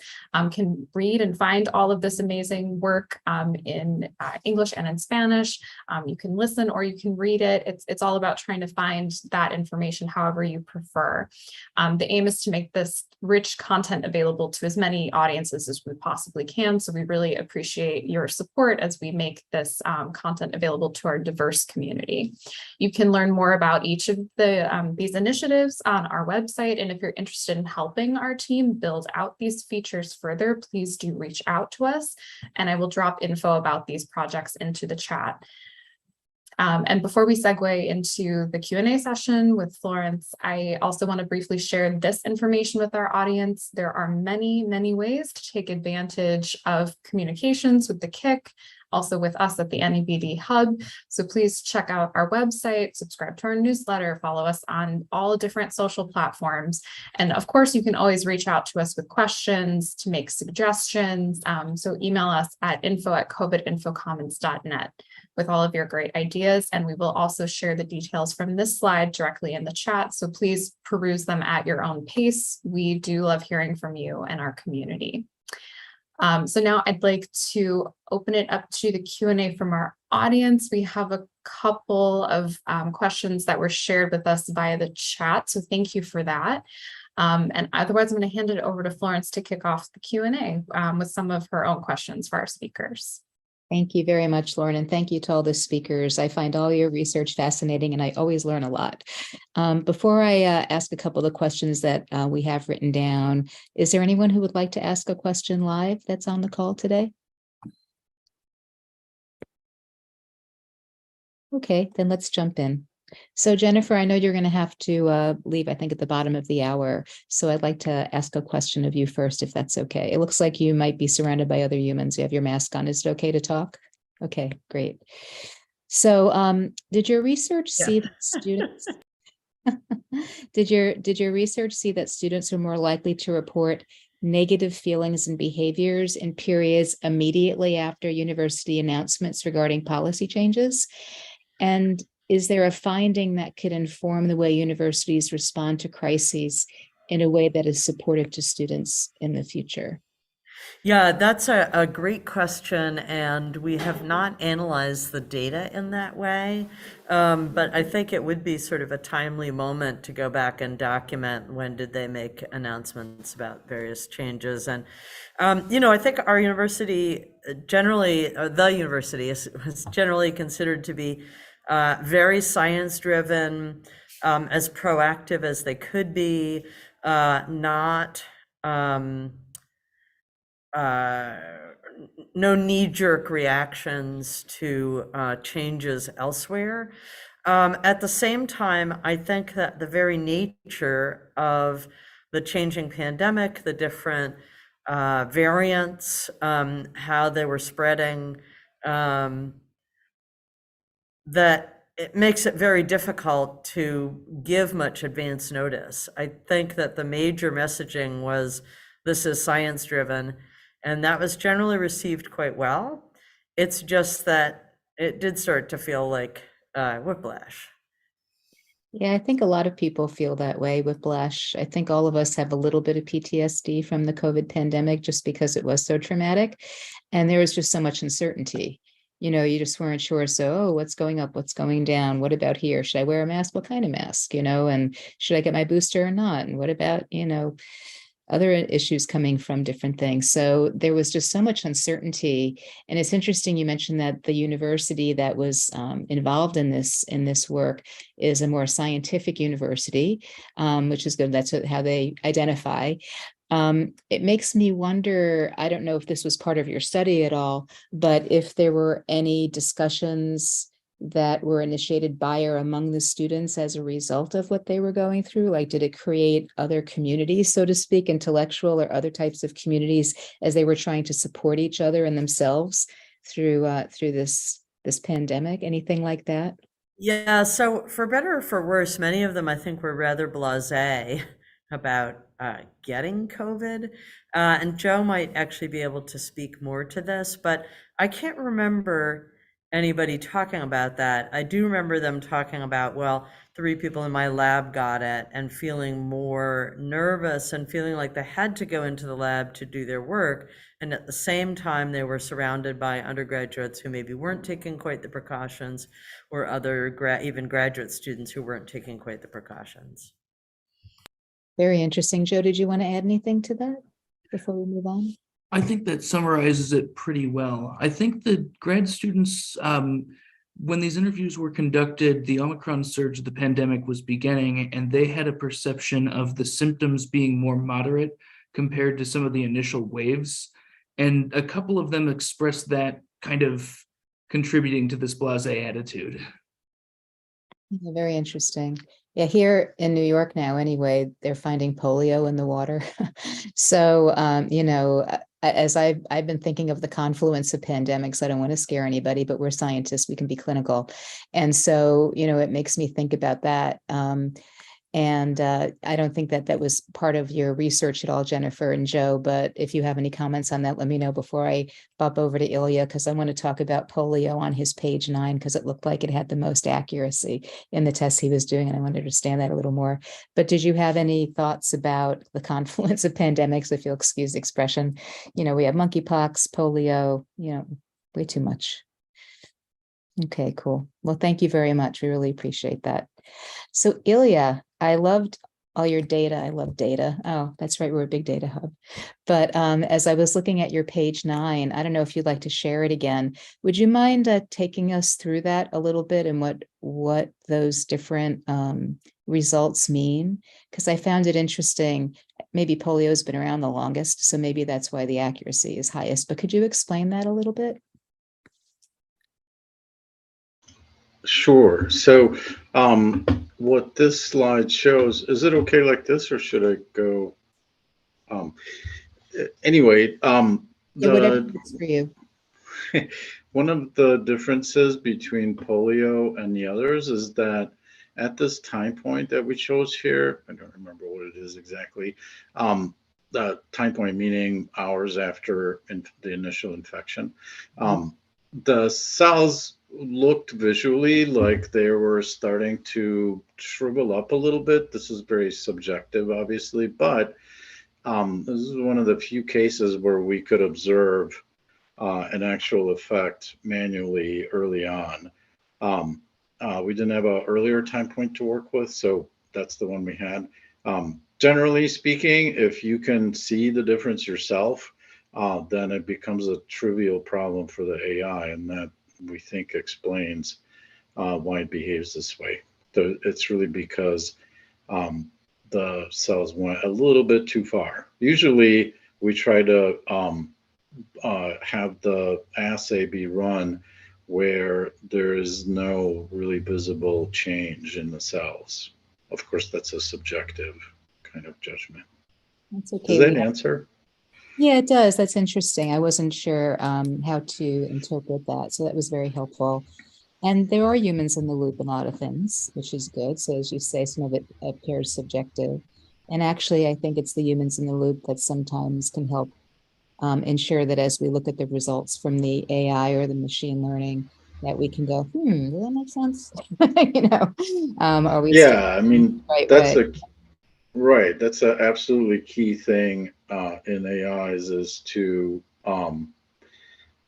can read and find all of this amazing work in English and in Spanish. You can listen or you can read it. It's all about trying to find that information however you prefer. The aim is to make this rich content available to as many audiences as we possibly can. So we really appreciate your support as we make this content available to our diverse community. You can learn more about each of these initiatives on our website. And if you're interested in helping our team build out these features further, please do reach out to us. And I will drop info about these projects into the chat. And before we segue into the Q&A session with Florence, I also want to briefly share this information with our audience. There are many, many ways to take advantage of communications with the KIC, also with us at the NEBD Hub. So please check out our website, subscribe to our newsletter, follow us on all different social platforms. And of course, you can always reach out to us with questions, to make suggestions. So email us at info@covidinfocommons.net with all of your great ideas. And we will also share the details from this slide directly in the chat. So please peruse them at your own pace. We do love hearing from you and our community. So now I'd like to open it up to the Q&A from our audience. We have a couple of questions that were shared with us via the chat. So thank you for that. And otherwise, I'm going to hand it over to Florence to kick off the Q&A with some of her own questions for our speakers. Thank you very much, Lauren, and thank you to all the speakers. I find all your research fascinating, and I always learn a lot. Before I ask a couple of questions that we have written down, is there anyone who would like to ask a question live that's on the call today? Okay, then let's jump in. So Jennifer, I know you're going to have to leave, I think, at the bottom of the hour. So I'd like to ask a question of you first, if that's okay. It looks like you might be surrounded by other humans. You have your mask on. Is it okay to talk? Okay, great. So did your research see that students did your research see that students are more likely to report negative feelings and behaviors in periods immediately after university announcements regarding policy changes? And is there a finding that could inform the way universities respond to crises in a way that is supportive to students in the future? Yeah, that's a great question, and we have not analyzed the data in that way. But I think it would be sort of a timely moment to go back and document when did they make announcements about various changes. And, I think our university generally, the university is generally considered to be very science-driven, as proactive as they could be, not no knee-jerk reactions to changes elsewhere. At the same time, I think that the very nature of the changing pandemic, the different variants, how they were spreading, that it makes it very difficult to give much advance notice. I think that the major messaging was, this is science-driven, and that was generally received quite well. It's just that it did start to feel like whiplash. Yeah, I think a lot of people feel that way, whiplash. I think all of us have a little bit of PTSD from the COVID pandemic just because it was so traumatic. And there was just so much uncertainty. You just weren't sure. So, what's going up? What's going down? What about here? Should I wear a mask? What kind of mask? And should I get my booster or not? And what about, other issues coming from different things. So there was just so much uncertainty. And it's interesting you mentioned that the university that was involved in this work is a more scientific university, which is good. That's how they identify. It makes me wonder, I don't know if this was part of your study at all, but if there were any discussions that were initiated by or among the students as a result of what they were going through? Like, did it create other communities, so to speak, intellectual or other types of communities, as they were trying to support each other and themselves through this pandemic? Anything like that? Yeah, so for better or for worse, many of them I think were rather blasé about getting COVID. And Joe might actually be able to speak more to this, but I can't remember anybody talking about that. I do remember them talking about, well, 3 people in my lab got it, and feeling more nervous and feeling like they had to go into the lab to do their work. And at the same time, they were surrounded by undergraduates who maybe weren't taking quite the precautions, or other even graduate students who weren't taking quite the precautions. Very interesting. Joe, did you want to add anything to that before we move on? I think that summarizes it pretty well. I think the grad students, when these interviews were conducted, the Omicron surge of the pandemic was beginning, and they had a perception of the symptoms being more moderate compared to some of the initial waves. And a couple of them expressed that kind of contributing to this blasé attitude. Yeah, very interesting. Yeah, here in New York now, anyway, they're finding polio in the water. So, as I've been thinking of the confluence of pandemics, I don't want to scare anybody, but we're scientists, we can be clinical. And so, it makes me think about that. And I don't think that was part of your research at all, Jennifer and Joe, but if you have any comments on that, let me know before I bop over to Ilya, because I want to talk about polio on his page 9, because it looked like it had the most accuracy in the tests he was doing, and I want to understand that a little more. But did you have any thoughts about the confluence of pandemics, if you'll excuse the expression? We have monkeypox, polio, way too much. Okay, cool. Well, thank you very much. We really appreciate that. So Ilya, I loved all your data. I love data. Oh, that's right. We're a big data hub. But as I was looking at your page 9, I don't know if you'd like to share it again. Would you mind taking us through that a little bit and what those different results mean? Because I found it interesting. Maybe polio has been around the longest, so maybe that's why the accuracy is highest. But could you explain that a little bit? Sure. So what this slide shows, is it okay like this, or should I go? Anyway, Yeah, whatever works for you. one of the differences between polio and the others is that at this time point that we chose here, I don't remember what it is exactly, the time point meaning hours after the initial infection, the cells looked visually like they were starting to shrivel up a little bit. This is very subjective, obviously, but this is one of the few cases where we could observe an actual effect manually early on. We didn't have an earlier time point to work with, so that's the one we had. Generally speaking, if you can see the difference yourself, then it becomes a trivial problem for the AI, and that we think explains why it behaves this way. It's really because the cells went a little bit too far. Usually we try to have the assay be run where there is no really visible change in the cells. Of course, that's a subjective kind of judgment. That's okay. Does that answer? Yeah, it does. That's interesting. I wasn't sure how to interpret that. So that was very helpful. And there are humans in the loop in a lot of things, which is good. So as you say, some of it appears subjective. And actually, I think it's the humans in the loop that sometimes can help ensure that as we look at the results from the AI or the machine learning, that we can go, does that make sense? Are we? Yeah, I mean, right that's way? Right. That's an absolutely key thing in AIs, is to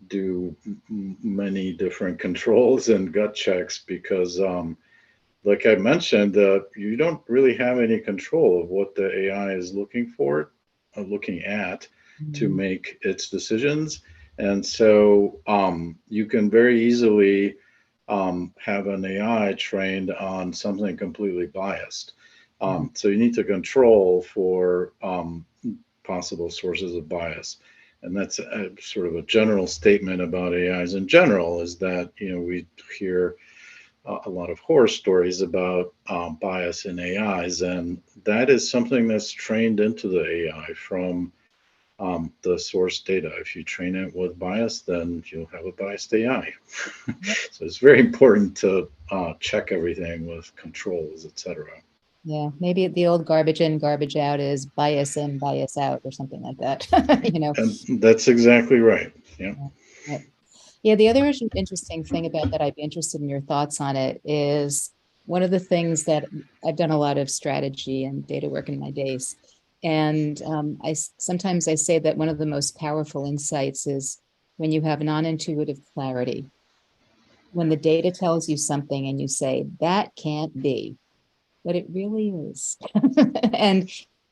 do many different controls and gut checks, because like I mentioned, you don't really have any control of what the AI is looking at to make its decisions. And so you can very easily have an AI trained on something completely biased. So you need to control for possible sources of bias. And that's sort of a general statement about AIs in general, is that, we hear a lot of horror stories about bias in AIs, and that is something that's trained into the AI from the source data. If you train it with bias, then you'll have a biased AI. So it's very important to check everything with controls, etc. Yeah, maybe the old garbage in, garbage out is bias in, bias out, or something like that. And that's exactly right. Yeah. Yeah, the other interesting thing about that, I'd be interested in your thoughts on it, is one of the things that I've done a lot of strategy and data work in my days. And sometimes I say that one of the most powerful insights is when you have non-intuitive clarity. When the data tells you something and you say, that can't be, but it really is. And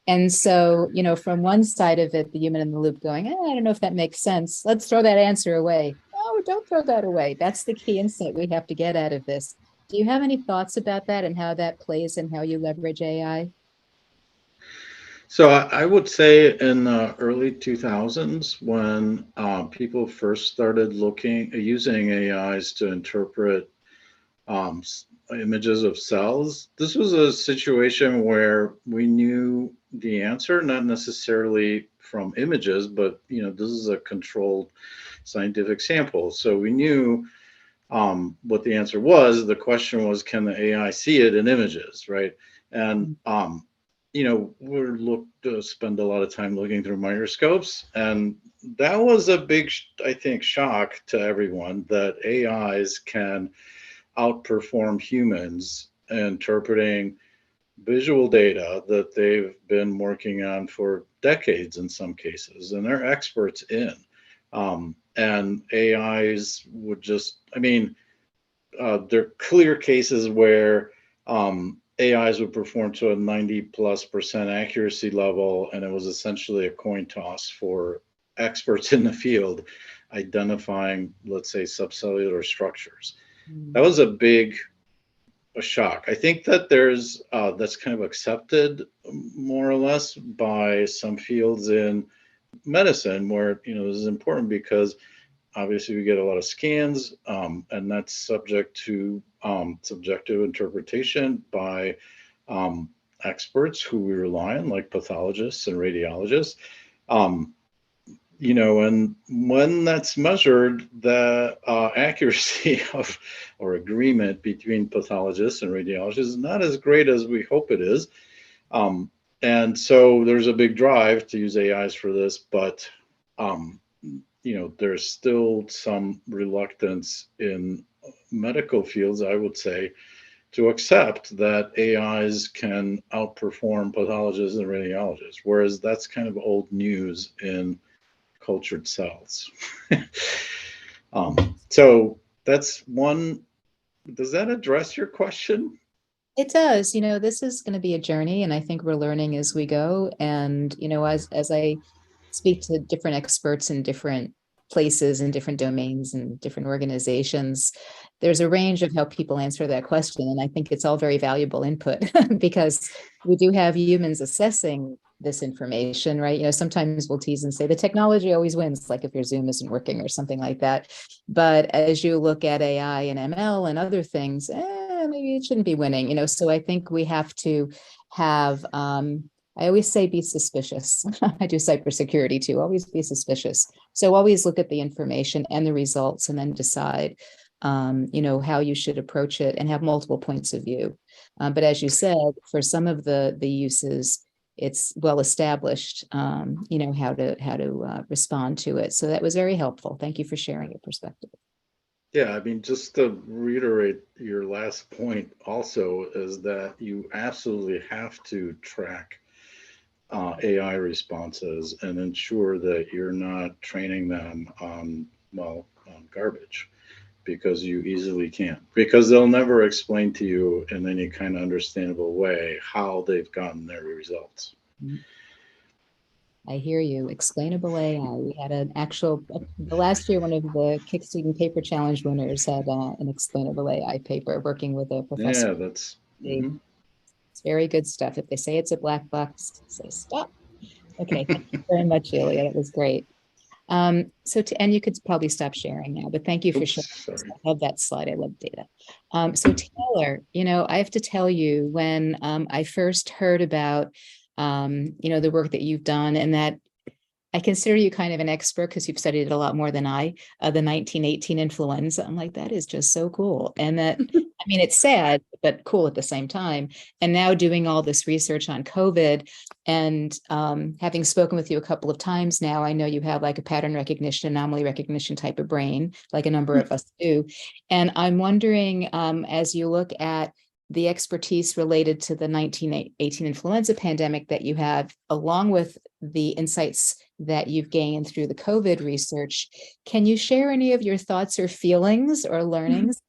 And so, from one side of it, the human in the loop going, I don't know if that makes sense. Let's throw that answer away. Oh, don't throw that away. That's the key insight we have to get out of this. Do you have any thoughts about that and how that plays and how you leverage AI? So I would say in the early 2000s, when people first started using AIs to interpret images of cells, this was a situation where we knew the answer, not necessarily from images, but this is a controlled scientific sample. So we knew what the answer was. The question was, can the AI see it in images, right? And we're to spend a lot of time looking through microscopes, and that was a big, I think, shock to everyone that AIs can outperform humans interpreting visual data that they've been working on for decades in some cases, and they're experts in. And AIs would just, there are clear cases where AIs would perform to a 90+% accuracy level, and it was essentially a coin toss for experts in the field identifying, let's say, subcellular structures. That was a shock. I think that there's that's kind of accepted more or less by some fields in medicine, where this is important because obviously we get a lot of scans, and that's subject to subjective interpretation by experts who we rely on, like pathologists and radiologists. And when that's measured, the accuracy of or agreement between pathologists and radiologists is not as great as we hope it is. And so there's a big drive to use AIs for this, but there's still some reluctance in medical fields, I would say, to accept that AIs can outperform pathologists and radiologists, whereas that's kind of old news in cultured cells. So that's one. Does that address your question? It does. This is going to be a journey, and I think we're learning as we go. And, as I speak to different experts in different places and different domains and different organizations, there's a range of how people answer that question. And I think it's all very valuable input because we do have humans assessing this information, right? Sometimes we'll tease and say the technology always wins, like if your Zoom isn't working or something like that. But as you look at AI and ML and other things, maybe it shouldn't be winning, so I think we have to have, I always say be suspicious. I do cybersecurity too, always be suspicious. So always look at the information and the results and then decide, how you should approach it and have multiple points of view. But as you said, for some of the uses, it's well established, how to respond to it. So that was very helpful. Thank you for sharing your perspective. Yeah, just to reiterate your last point also is that you absolutely have to track AI responses and ensure that you're not training them on garbage, because you easily can, because they'll never explain to you in any kind of understandable way how they've gotten their results. I hear you. Explainable AI. We had the last year, one of the Kick Student Paper Challenge winners had an explainable AI paper working with a professor. Yeah, that's It's very good stuff. If they say it's a black box, say stop. Okay, thank you very much, Ilya. That was great. And you could probably stop sharing now, but thank you for sharing. Sorry. I love that slide. I love data. So Taylor, I have to tell you, when I first heard about the work that you've done, and that I consider you kind of an expert because you've studied it a lot more than I, the 1918 influenza. I'm like, that is just so cool. And that, it's sad, but cool at the same time. And now doing all this research on COVID, and having spoken with you a couple of times now, I know you have like a pattern recognition, anomaly recognition type of brain, like a number of us do. And I'm wondering, as you look at the expertise related to the 1918 influenza pandemic that you have, along with the insights that you've gained through the COVID research, can you share any of your thoughts or feelings or learnings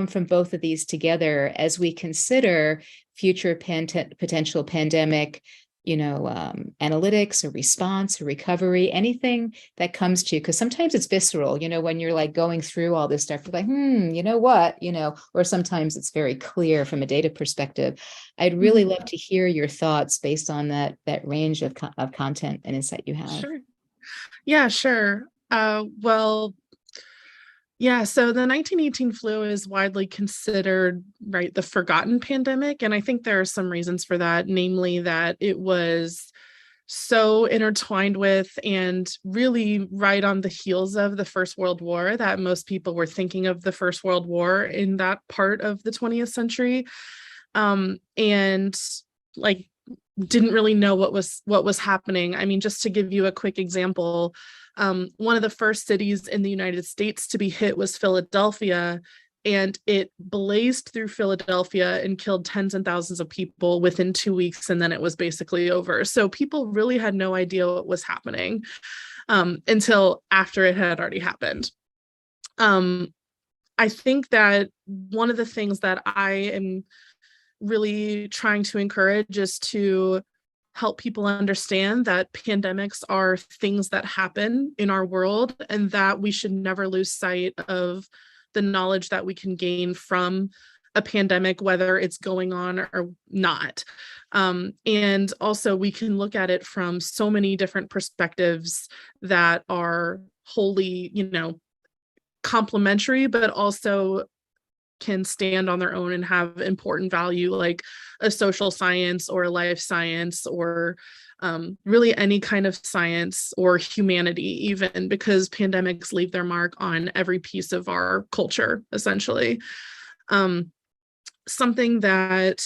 from both of these together as we consider future potential pandemic analytics or response or recovery, anything that comes to you, because sometimes it's visceral, when you're like going through all this stuff, you're like, you know what, or sometimes it's very clear from a data perspective. I'd really love to hear your thoughts based on that range of content and insight you have. Sure. Yeah, sure. Well, yeah, so the 1918 flu is widely considered, right, the forgotten pandemic. And I think there are some reasons for that, namely that it was so intertwined with and really right on the heels of the First World War that most people were thinking of the First World War in that part of the 20th century. And like didn't really know what was happening. I mean, just to give you a quick example, one of the first cities in the United States to be hit was Philadelphia, and it blazed through Philadelphia and killed tens and thousands of people within 2 weeks, and then it was basically over. So people really had no idea what was happening until after it had already happened. I think that one of the things that I am really trying to encourage is to help people understand that pandemics are things that happen in our world and that we should never lose sight of the knowledge that we can gain from a pandemic, whether it's going on or not. And also we can look at it from so many different perspectives that are wholly, complementary, but also can stand on their own and have important value, like a social science or a life science or really any kind of science or humanity, even, because pandemics leave their mark on every piece of our culture, essentially. Something that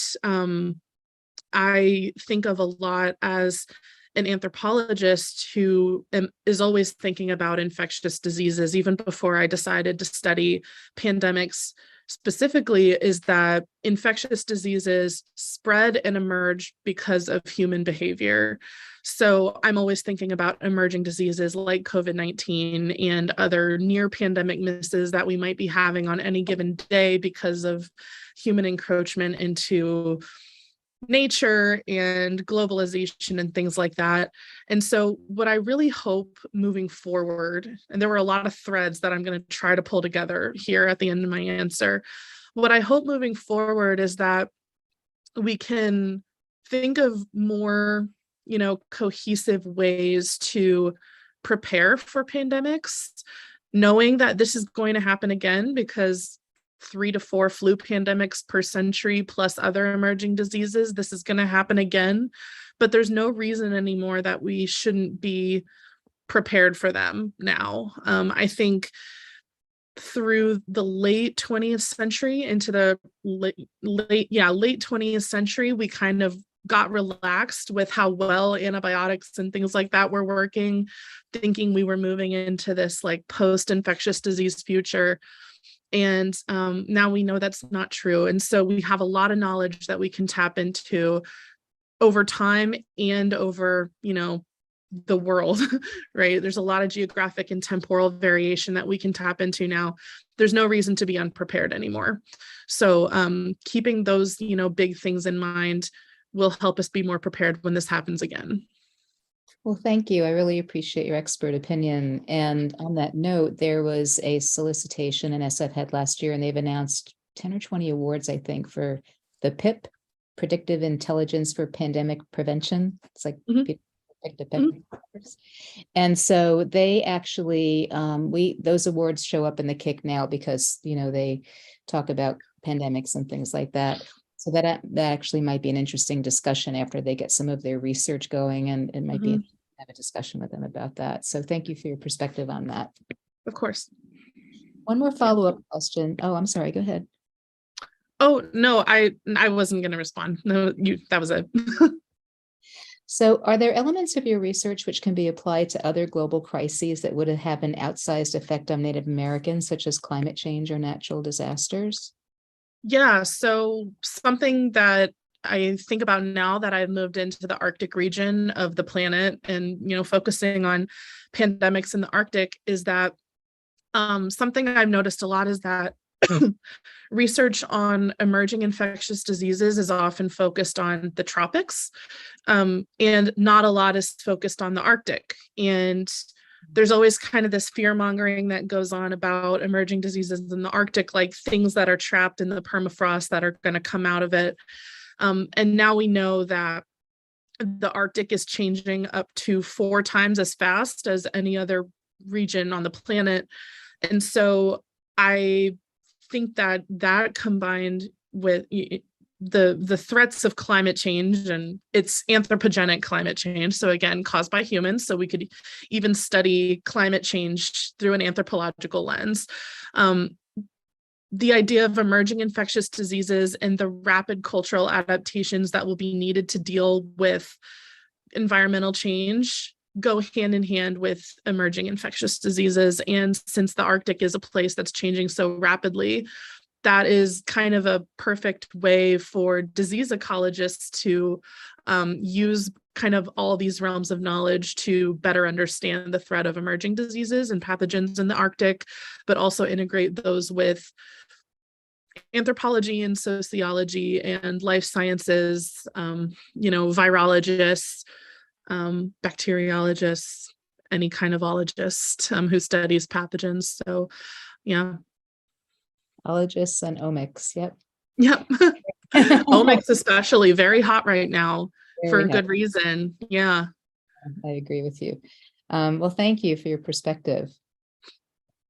I think of a lot as an anthropologist who is always thinking about infectious diseases, even before I decided to study pandemics specifically, is that infectious diseases spread and emerge because of human behavior. So I'm always thinking about emerging diseases like COVID-19 and other near pandemic misses that we might be having on any given day because of human encroachment into nature and globalization and things like that. And so what I really hope moving forward, and there were a lot of threads that I'm going to try to pull together here at the end of my answer, what I hope moving forward is that we can think of more, cohesive ways to prepare for pandemics, knowing that this is going to happen again, because 3 to 4 flu pandemics per century plus other emerging diseases, this is going to happen again. But there's no reason anymore that we shouldn't be prepared for them now. I think through the late 20th century into the late 20th century, we kind of got relaxed with how well antibiotics and things like that were working, thinking we were moving into this like post-infectious disease future. And now we know that's not true. And so we have a lot of knowledge that we can tap into over time and over, the world, right? There's a lot of geographic and temporal variation that we can tap into now. There's no reason to be unprepared anymore. So keeping those, big things in mind will help us be more prepared when this happens again. Well, thank you. I really appreciate your expert opinion. And on that note, there was a solicitation NSF had last year, and they've announced 10 or 20 awards, I think, for the PIP, Predictive Intelligence for Pandemic Prevention. It's like predictive. And so they actually, those awards show up in the KIC now because, they talk about pandemics and things like that. So that actually might be an interesting discussion after they get some of their research going, and it might be have a discussion with them about that. So thank you for your perspective on that. Of course. One more follow-up question. Oh, I'm sorry. Go ahead. Oh, no, I wasn't going to respond. No, that was it. So are there elements of your research which can be applied to other global crises that would have an outsized effect on Native Americans, such as climate change or natural disasters? Yeah, so something that I think about now that I've moved into the Arctic region of the planet and, focusing on pandemics in the Arctic is that something I've noticed a lot is that research on emerging infectious diseases is often focused on the tropics, and not a lot is focused on the Arctic. And there's always kind of this fear mongering that goes on about emerging diseases in the Arctic, like things that are trapped in the permafrost that are going to come out of it. And now we know that the Arctic is changing up to 4 times as fast as any other region on the planet. And so I think that that combined with the threats of climate change, and it's anthropogenic climate change, so again caused by humans, so we could even study climate change through an anthropological lens. The idea of emerging infectious diseases and the rapid cultural adaptations that will be needed to deal with environmental change go hand in hand with emerging infectious diseases. And since the Arctic is a place that's changing so rapidly, that is kind of a perfect way for disease ecologists to use kind of all these realms of knowledge to better understand the threat of emerging diseases and pathogens in the Arctic, but also integrate those with anthropology and sociology and life sciences, virologists, bacteriologists, any kind of ologist who studies pathogens. So, yeah. Ologists and omics. Yep. Yep. Omics especially very hot right now for Very a good hot. reason. Yeah. I agree with you. Well, thank you for your perspective.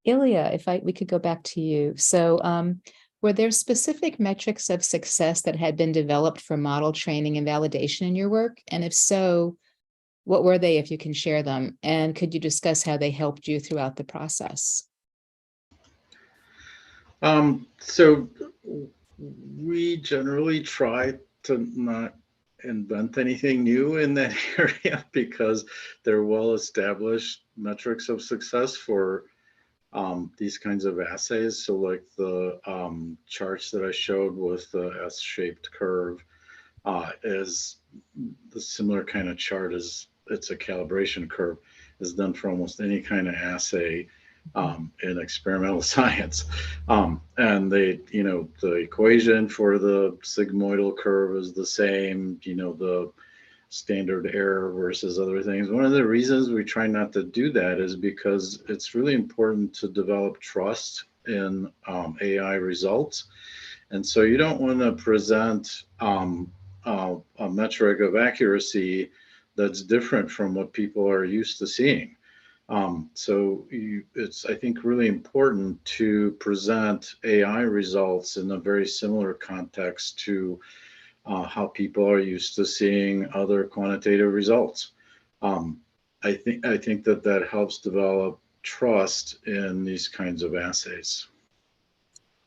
Ilya, if we could go back to you. So were there specific metrics of success that had been developed for model training and validation in your work? And if so, what were they, if you can share them? And could you discuss how they helped you throughout the process? So we generally try to not invent anything new in that area because they're well-established metrics of success for these kinds of assays. So like the charts that I showed with the S-shaped curve is the similar kind of chart as it's a calibration curve is done for almost any kind of assay in experimental science. And the equation for the sigmoidal curve is the same, the standard error versus other things. One of the reasons we try not to do that is because it's really important to develop trust in AI results. And so you don't want to present a metric of accuracy that's different from what people are used to seeing. So it's, I think, really important to present AI results in a very similar context to how people are used to seeing other quantitative results. I think that helps develop trust in these kinds of assays.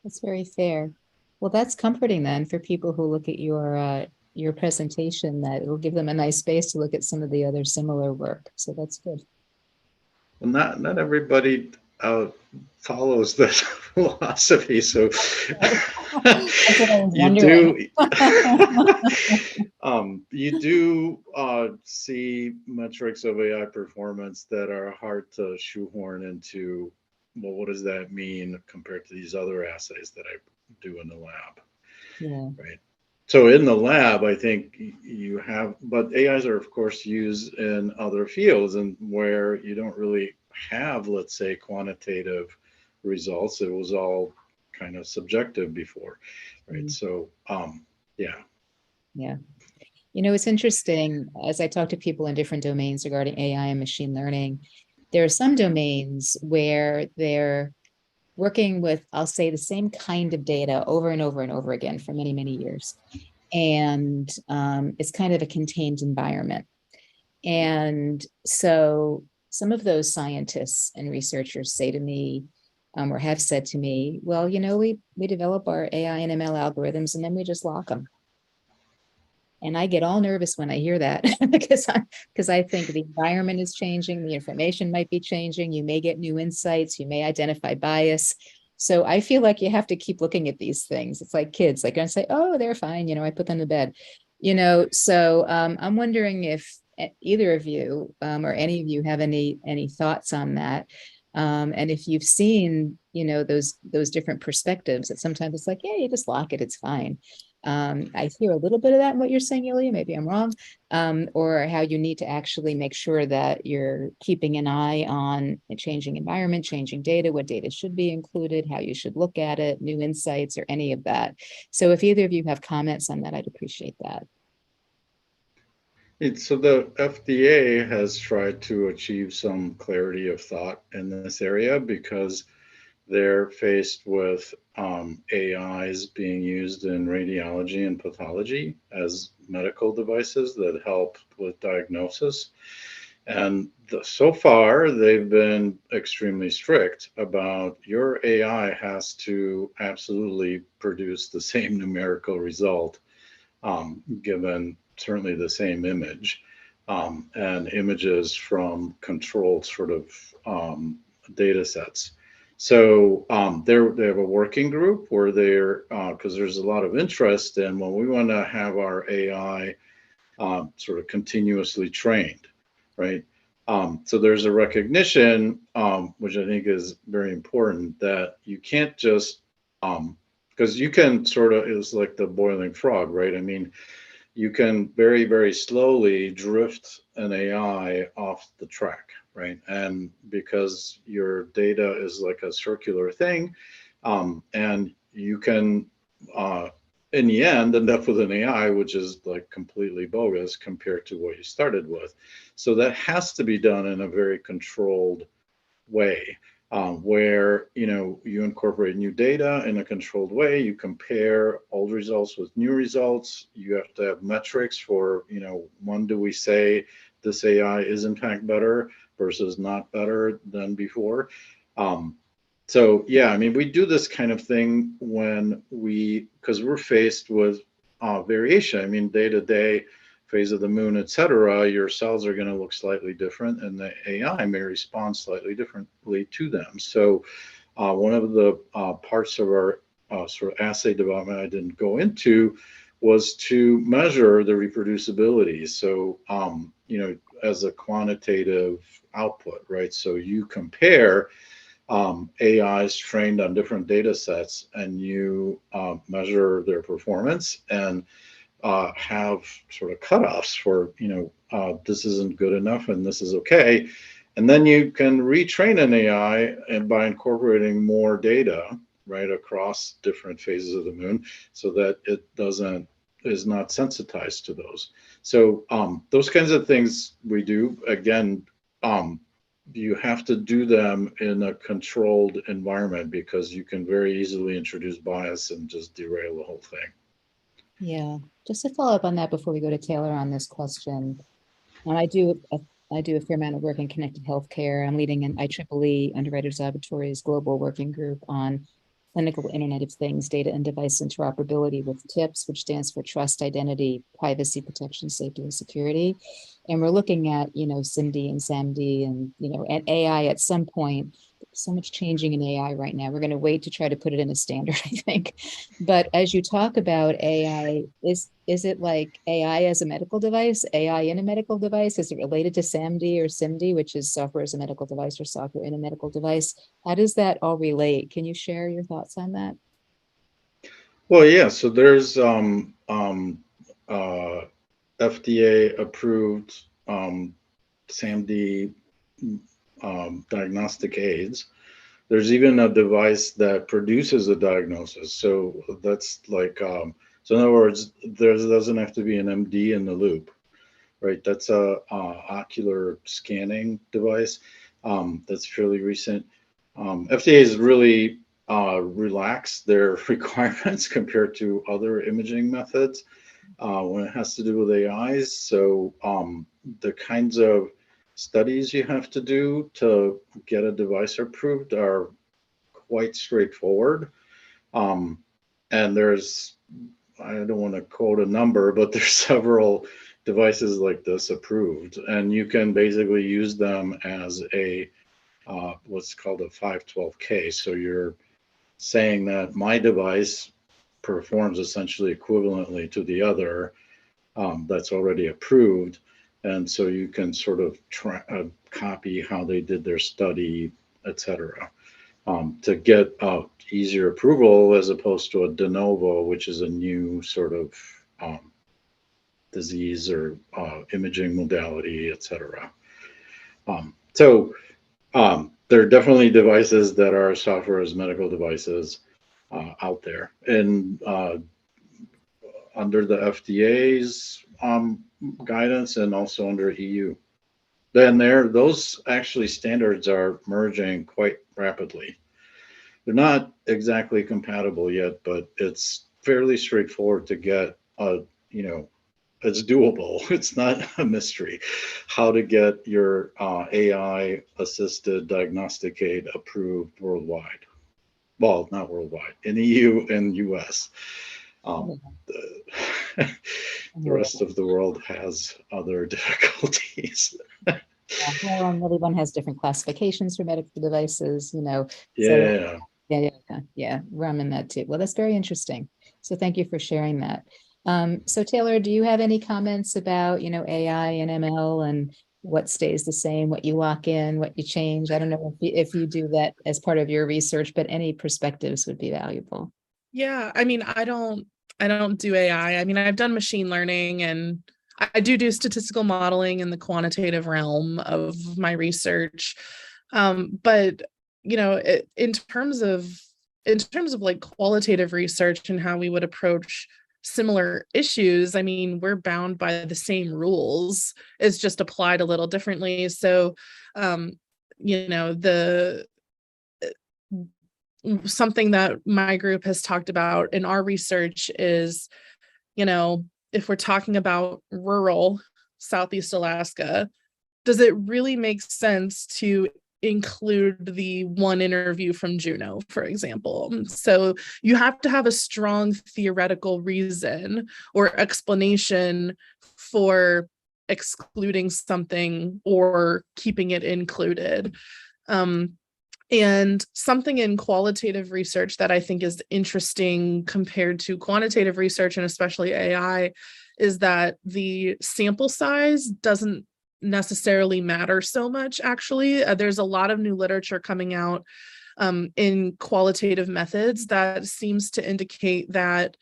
That's very fair. Well, that's comforting then for people who look at your presentation, that it'll give them a nice space to look at some of the other similar work. So that's good. Well, not everybody follows that philosophy, so you do see metrics of AI performance that are hard to shoehorn into, well, what does that mean compared to these other assays that I do in the lab? Yeah. Right. So in the lab, I think you have, but AIs are of course used in other fields and where you don't really have, let's say, quantitative results. It was all kind of subjective before, right? So, yeah. Yeah. It's interesting, as I talk to people in different domains regarding AI and machine learning, there are some domains where they're working with, I'll say, the same kind of data over and over and over again for many, many years. And it's kind of a contained environment. And so some of those scientists and researchers say to me, or have said to me, well, we develop our AI and ML algorithms and then we just lock them. And I get all nervous when I hear that because I think the environment is changing, the information might be changing, you may get new insights, you may identify bias. So I feel like you have to keep looking at these things. It's like kids, like I say, oh, they're fine, I put them to bed, So I'm wondering if either of you or any of you have any thoughts on that. And if you've seen, those different perspectives, that sometimes it's like, yeah, you just lock it, it's fine. I hear a little bit of that in what you're saying, Ilya, maybe I'm wrong, or how you need to actually make sure that you're keeping an eye on a changing environment, changing data, what data should be included, how you should look at it, new insights, or any of that. So if either of you have comments on that, I'd appreciate that. So the FDA has tried to achieve some clarity of thought in this area because they're faced with AIs being used in radiology and pathology as medical devices that help with diagnosis. And so far, they've been extremely strict about your AI has to absolutely produce the same numerical result, given certainly the same image, and images from controlled sort of data sets. So they have a working group where they're, because there's a lot of interest in when we want to have our AI sort of continuously trained, right? So there's a recognition, which I think is very important, that you can't just, because you can sort of, it's like the boiling frog, right? I mean, you can very, very slowly drift an AI off the track, right? And because your data is like a circular thing, and you can, in the end, end up with an AI which is like completely bogus compared to what you started with. So that has to be done in a very controlled way. Where you incorporate new data in a controlled way, you compare old results with new results. You have to have metrics for when do we say this AI is in fact better versus not better than before. So yeah, I mean, we do this kind of thing because we're faced with variation. I mean, day to day, phase of the moon, etc., your cells are going to look slightly different, and the AI may respond slightly differently to them. So one of the parts of our sort of assay development I didn't go into was to measure the reproducibility. So, as a quantitative output, right? So you compare AIs trained on different data sets, and you measure their performance and have sort of cutoffs for, this isn't good enough and this is okay. And then you can retrain an AI and by incorporating more data, right, across different phases of the moon so that it is not sensitized to those. So those kinds of things we do. Again, you have to do them in a controlled environment because you can very easily introduce bias and just derail the whole thing. Yeah, just to follow up on that before we go to Taylor on this question. I do a fair amount of work in connected healthcare. I'm leading an IEEE Underwriters Laboratories global working group on clinical Internet of Things, data and device interoperability with TIPS, which stands for Trust, Identity, Privacy, Protection, Safety, and Security. And we're looking at, SIMD and SAMD and, at AI at some point. So much changing in AI right now. We're going to wait to try to put it in a standard, I think. But as you talk about AI, is it like AI as a medical device, AI in a medical device? Is it related to SAMD or SIMD, which is software as a medical device or software in a medical device? How does that all relate? Can you share your thoughts on that? Well, yeah. So there's FDA approved SAMD diagnostic aids. There's even a device that produces a diagnosis. So that's like, so in other words, there doesn't have to be an MD in the loop, right? That's a ocular scanning device that's fairly recent. FDA has really relaxed their requirements compared to other imaging methods when it has to do with AIs. So the kinds of studies you have to do to get a device approved are quite straightforward. And there's, I don't want to quote a number, but there's several devices like this approved, and you can basically use them as a what's called a 512K. So you're saying that my device performs essentially equivalently to the other that's already approved. And so you can sort of copy how they did their study et cetera, to get easier approval as opposed to a de novo, which is a new sort of disease or imaging modality, et cetera. There are definitely devices that are software as medical devices out there, and under the FDA's guidance and also under EU. Then those actually standards are merging quite rapidly. They're not exactly compatible yet, but it's fairly straightforward to get it's doable. It's not a mystery how to get your AI assisted diagnostic aid approved worldwide. Well, not worldwide, in EU and US. The rest of the world has other difficulties. Well, and everyone has different classifications for medical devices, Yeah. So, yeah, I'm in that too. Well, that's very interesting. So thank you for sharing that. So Taylor, do you have any comments about, AI and ML and what stays the same, what you lock in, what you change? I don't know if you do that as part of your research, but any perspectives would be valuable. Yeah, I mean, I don't do AI. I mean, I've done machine learning, and I do statistical modeling in the quantitative realm of my research. But in terms of like qualitative research and how we would approach similar issues, I mean, we're bound by the same rules. It's just applied a little differently. So, something that my group has talked about in our research is, if we're talking about rural Southeast Alaska, does it really make sense to include the one interview from Juneau, for example? So you have to have a strong theoretical reason or explanation for excluding something or keeping it included. And something in qualitative research that I think is interesting compared to quantitative research, and especially AI, is that the sample size doesn't necessarily matter so much, actually. There's a lot of new literature coming out in qualitative methods that seems to indicate that,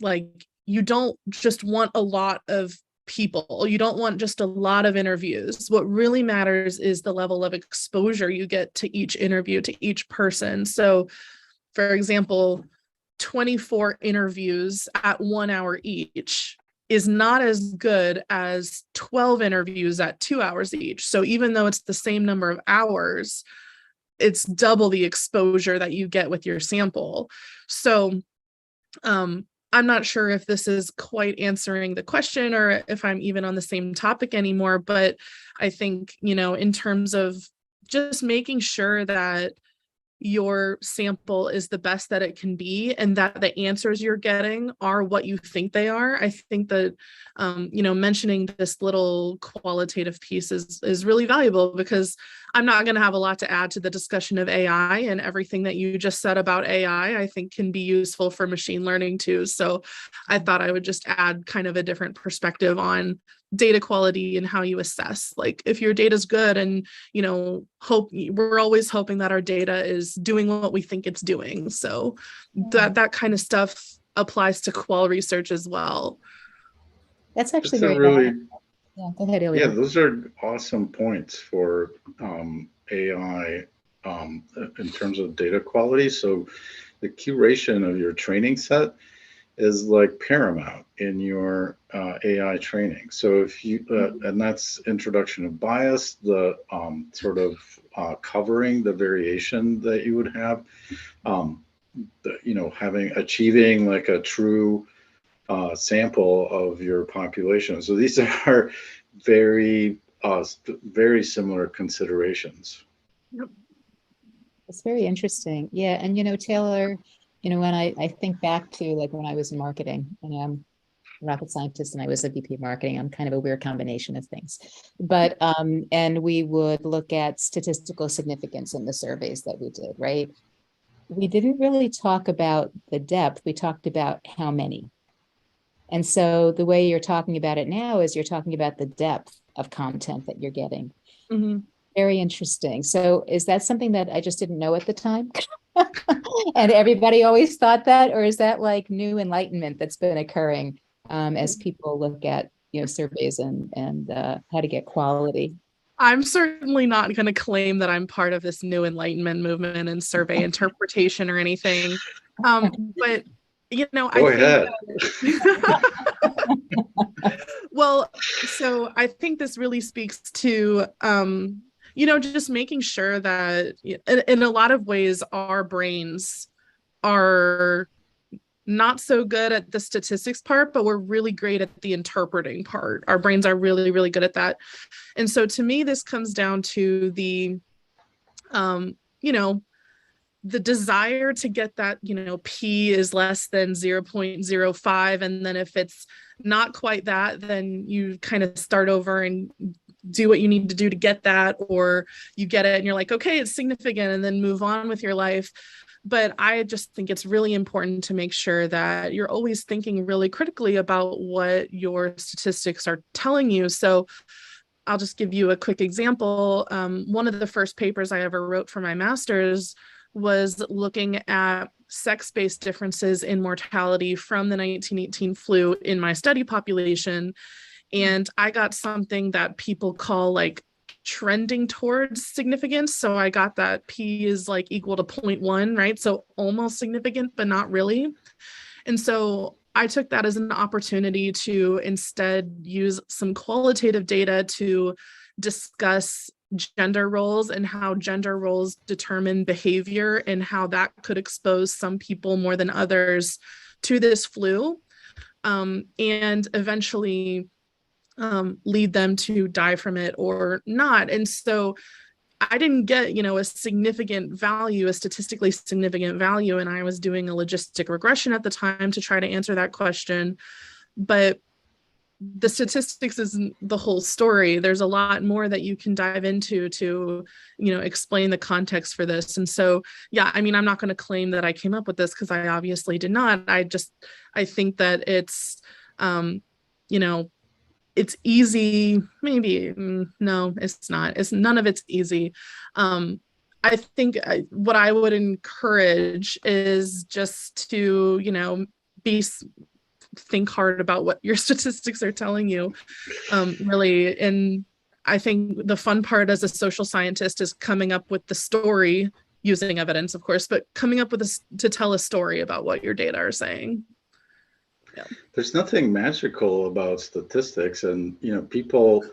like, you don't just want a lot of people. You don't want just a lot of interviews. What really matters is the level of exposure you get to each interview, to each person. So, for example, 24 interviews at 1 hour each is not as good as 12 interviews at 2 hours each. So even though it's the same number of hours, it's double the exposure that you get with your sample. So, I'm not sure if this is quite answering the question or if I'm even on the same topic anymore, but I think, in terms of just making sure that your sample is the best that it can be and that the answers you're getting are what you think they are. I think that, mentioning this little qualitative piece is really valuable, because I'm not going to have a lot to add to the discussion of AI, and everything that you just said about AI, I think can be useful for machine learning too. So I thought I would just add kind of a different perspective on data quality and how you assess, like, if your data is good, and we're always hoping that our data is doing what we think it's doing. So that kind of stuff applies to qual research as well. That's actually It's a very really valuable. Yeah, go ahead, Ilya. Yeah, those are awesome points for AI in terms of data quality. So the curation of your training set is like paramount in your AI training. So if you, and that's introduction of bias, the sort of covering the variation that you would have, achieving like a true sample of your population. So these are very, very similar considerations. It's very interesting. Yeah. And, Taylor, when I think back to, like, when I was in marketing, and I'm a rocket scientist and I was a VP of marketing, I'm kind of a weird combination of things. But, and we would look at statistical significance in the surveys that we did, right? We didn't really talk about the depth. We talked about how many. And so the way you're talking about it now is you're talking about the depth of content that you're getting. Mm-hmm. Very interesting. So is that something that I just didn't know at the time? And everybody always thought that, or is that like new enlightenment that's been occurring as people look at, surveys and how to get quality? I'm certainly not going to claim that I'm part of this new enlightenment movement and survey interpretation or anything. But Go ahead. Well, so I think this really speaks to just making sure that in a lot of ways our brains are not so good at the statistics part, but we're really great at the interpreting part. Our brains are really, really good at that. And so to me, this comes down to the desire to get that, P is less than 0.05. And then if it's not quite that, then you kind of start over and do what you need to do to get that, or you get it and you're like, okay, it's significant, and then move on with your life. But I just think it's really important to make sure that you're always thinking really critically about what your statistics are telling you. So I'll just give you a quick example. One of the first papers I ever wrote for my master's was looking at sex-based differences in mortality from the 1918 flu in my study population. And I got something that people call like trending towards significance. So I got that P is like equal to 0.1, right? So almost significant, but not really. And so I took that as an opportunity to instead use some qualitative data to discuss gender roles and how gender roles determine behavior and how that could expose some people more than others to this flu, and eventually lead them to die from it or not. And so I didn't get, a significant value, a statistically significant value. And I was doing a logistic regression at the time to try to answer that question. But the statistics isn't the whole story. There's a lot more that you can dive into to, explain the context for this. And so, yeah, I mean, I'm not going to claim that I came up with this because I obviously did not. I think that it's, it's easy. Maybe, no, it's not. None of it's easy. I think what I would encourage is just to, think hard about what your statistics are telling you, really. And I think the fun part as a social scientist is coming up with the story, using evidence, of course, but coming up with to tell a story about what your data are saying. Yeah. There's nothing magical about statistics, and people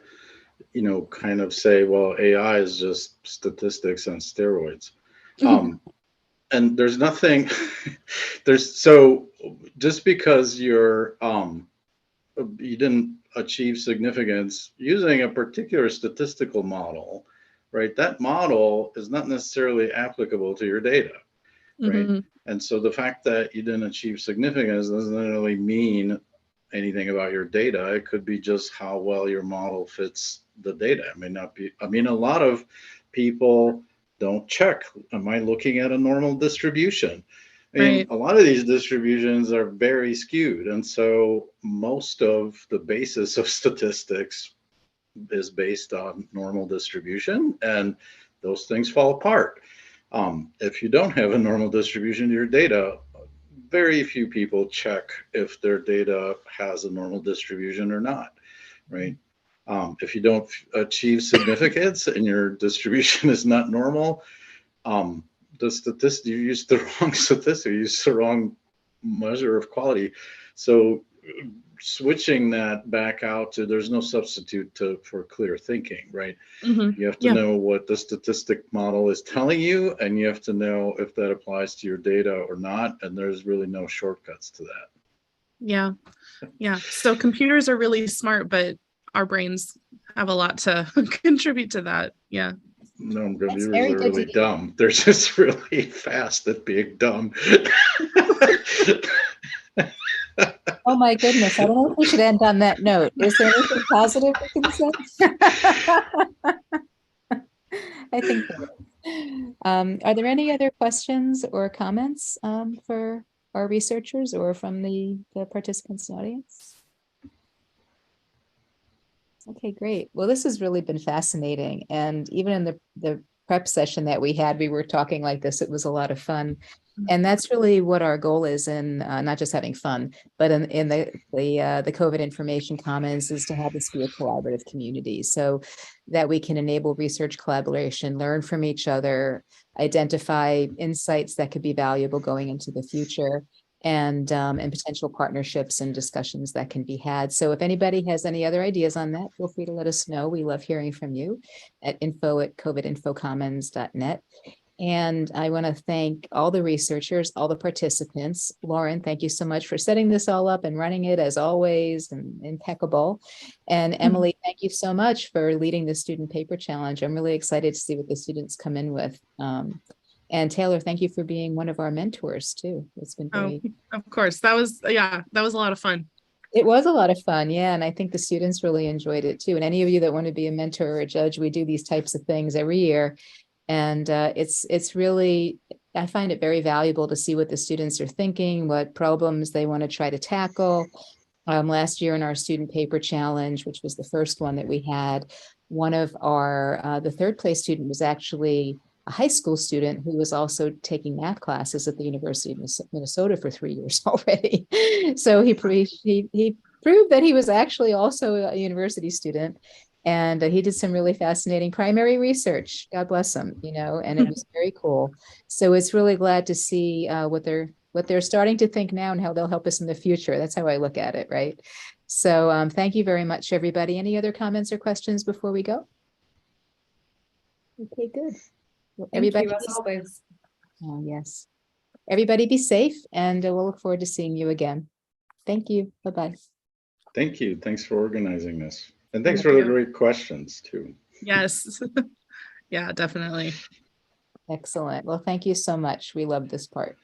kind of say, well, AI is just statistics on steroids. And there's nothing so just because you didn't achieve significance using a particular statistical model, right? That model is not necessarily applicable to your data, right? Mm-hmm. And so the fact that you didn't achieve significance doesn't really mean anything about your data. It could be just how well your model fits the data. It may not be. I mean, a lot of people don't check. Am I looking at a normal distribution? I mean, right. A lot of these distributions are very skewed. And so most of the basis of statistics is based on normal distribution, and those things fall apart. If you don't have a normal distribution to your data, very few people check if their data has a normal distribution or not, right? If you don't achieve significance and your distribution is not normal, the statistic, you used the wrong statistic, you used the wrong measure of quality. So switching that back out to, there's no substitute for clear thinking, right? Mm-hmm. You have to know what the statistic model is telling you, and you have to know if that applies to your data or not. And there's really no shortcuts to that. Yeah. Yeah. So computers are really smart, but our brains have a lot to contribute to that. Yeah. No, computers are really dumb. They're just really fast at being dumb. Oh my goodness. I don't know if we should end on that note. Is there anything positive we can say? I think so. Are there any other questions or comments for our researchers or from the participants in the audience? Okay, great. Well, this has really been fascinating. And even in the prep session that we had, we were talking like this. It was a lot of fun. And that's really what our goal is in not just having fun, but in the COVID Information Commons is to have this be a collaborative community so that we can enable research collaboration, learn from each other, identify insights that could be valuable going into the future, and potential partnerships and discussions that can be had. So if anybody has any other ideas on that, feel free to let us know. We love hearing from you at info@covidinfocommons.net. And I want to thank all the researchers, all the participants. Lauren, thank you so much for setting this all up and running it as always, and impeccable. And Emily, thank you so much for leading the student paper challenge. I'm really excited to see what the students come in with. And Taylor, thank you for being one of our mentors too. It's been very. Oh, of course. That was a lot of fun. It was a lot of fun. Yeah. And I think the students really enjoyed it too. And any of you that want to be a mentor or a judge, we do these types of things every year. And it's really, I find it very valuable to see what the students are thinking, what problems they want to try to tackle. Last year in our student paper challenge, which was the first one that we had, one of our, the third place student was actually a high school student who was also taking math classes at the University of Minnesota for 3 years already. So he proved that he was actually also a university student. And he did some really fascinating primary research. God bless him, and it was very cool. So it's really glad to see what they're starting to think now and how they'll help us in the future. That's how I look at it, right? So thank you very much, everybody. Any other comments or questions before we go? Okay, good. Well, everybody, as always. oh, yes. Everybody be safe, and we'll look forward to seeing you again. Thank you. Bye-bye. Thank you. Thanks for organizing this. And thanks Thank for you. the great questions too. Yes. Yeah, definitely. Excellent. Well, thank you so much. We love this part.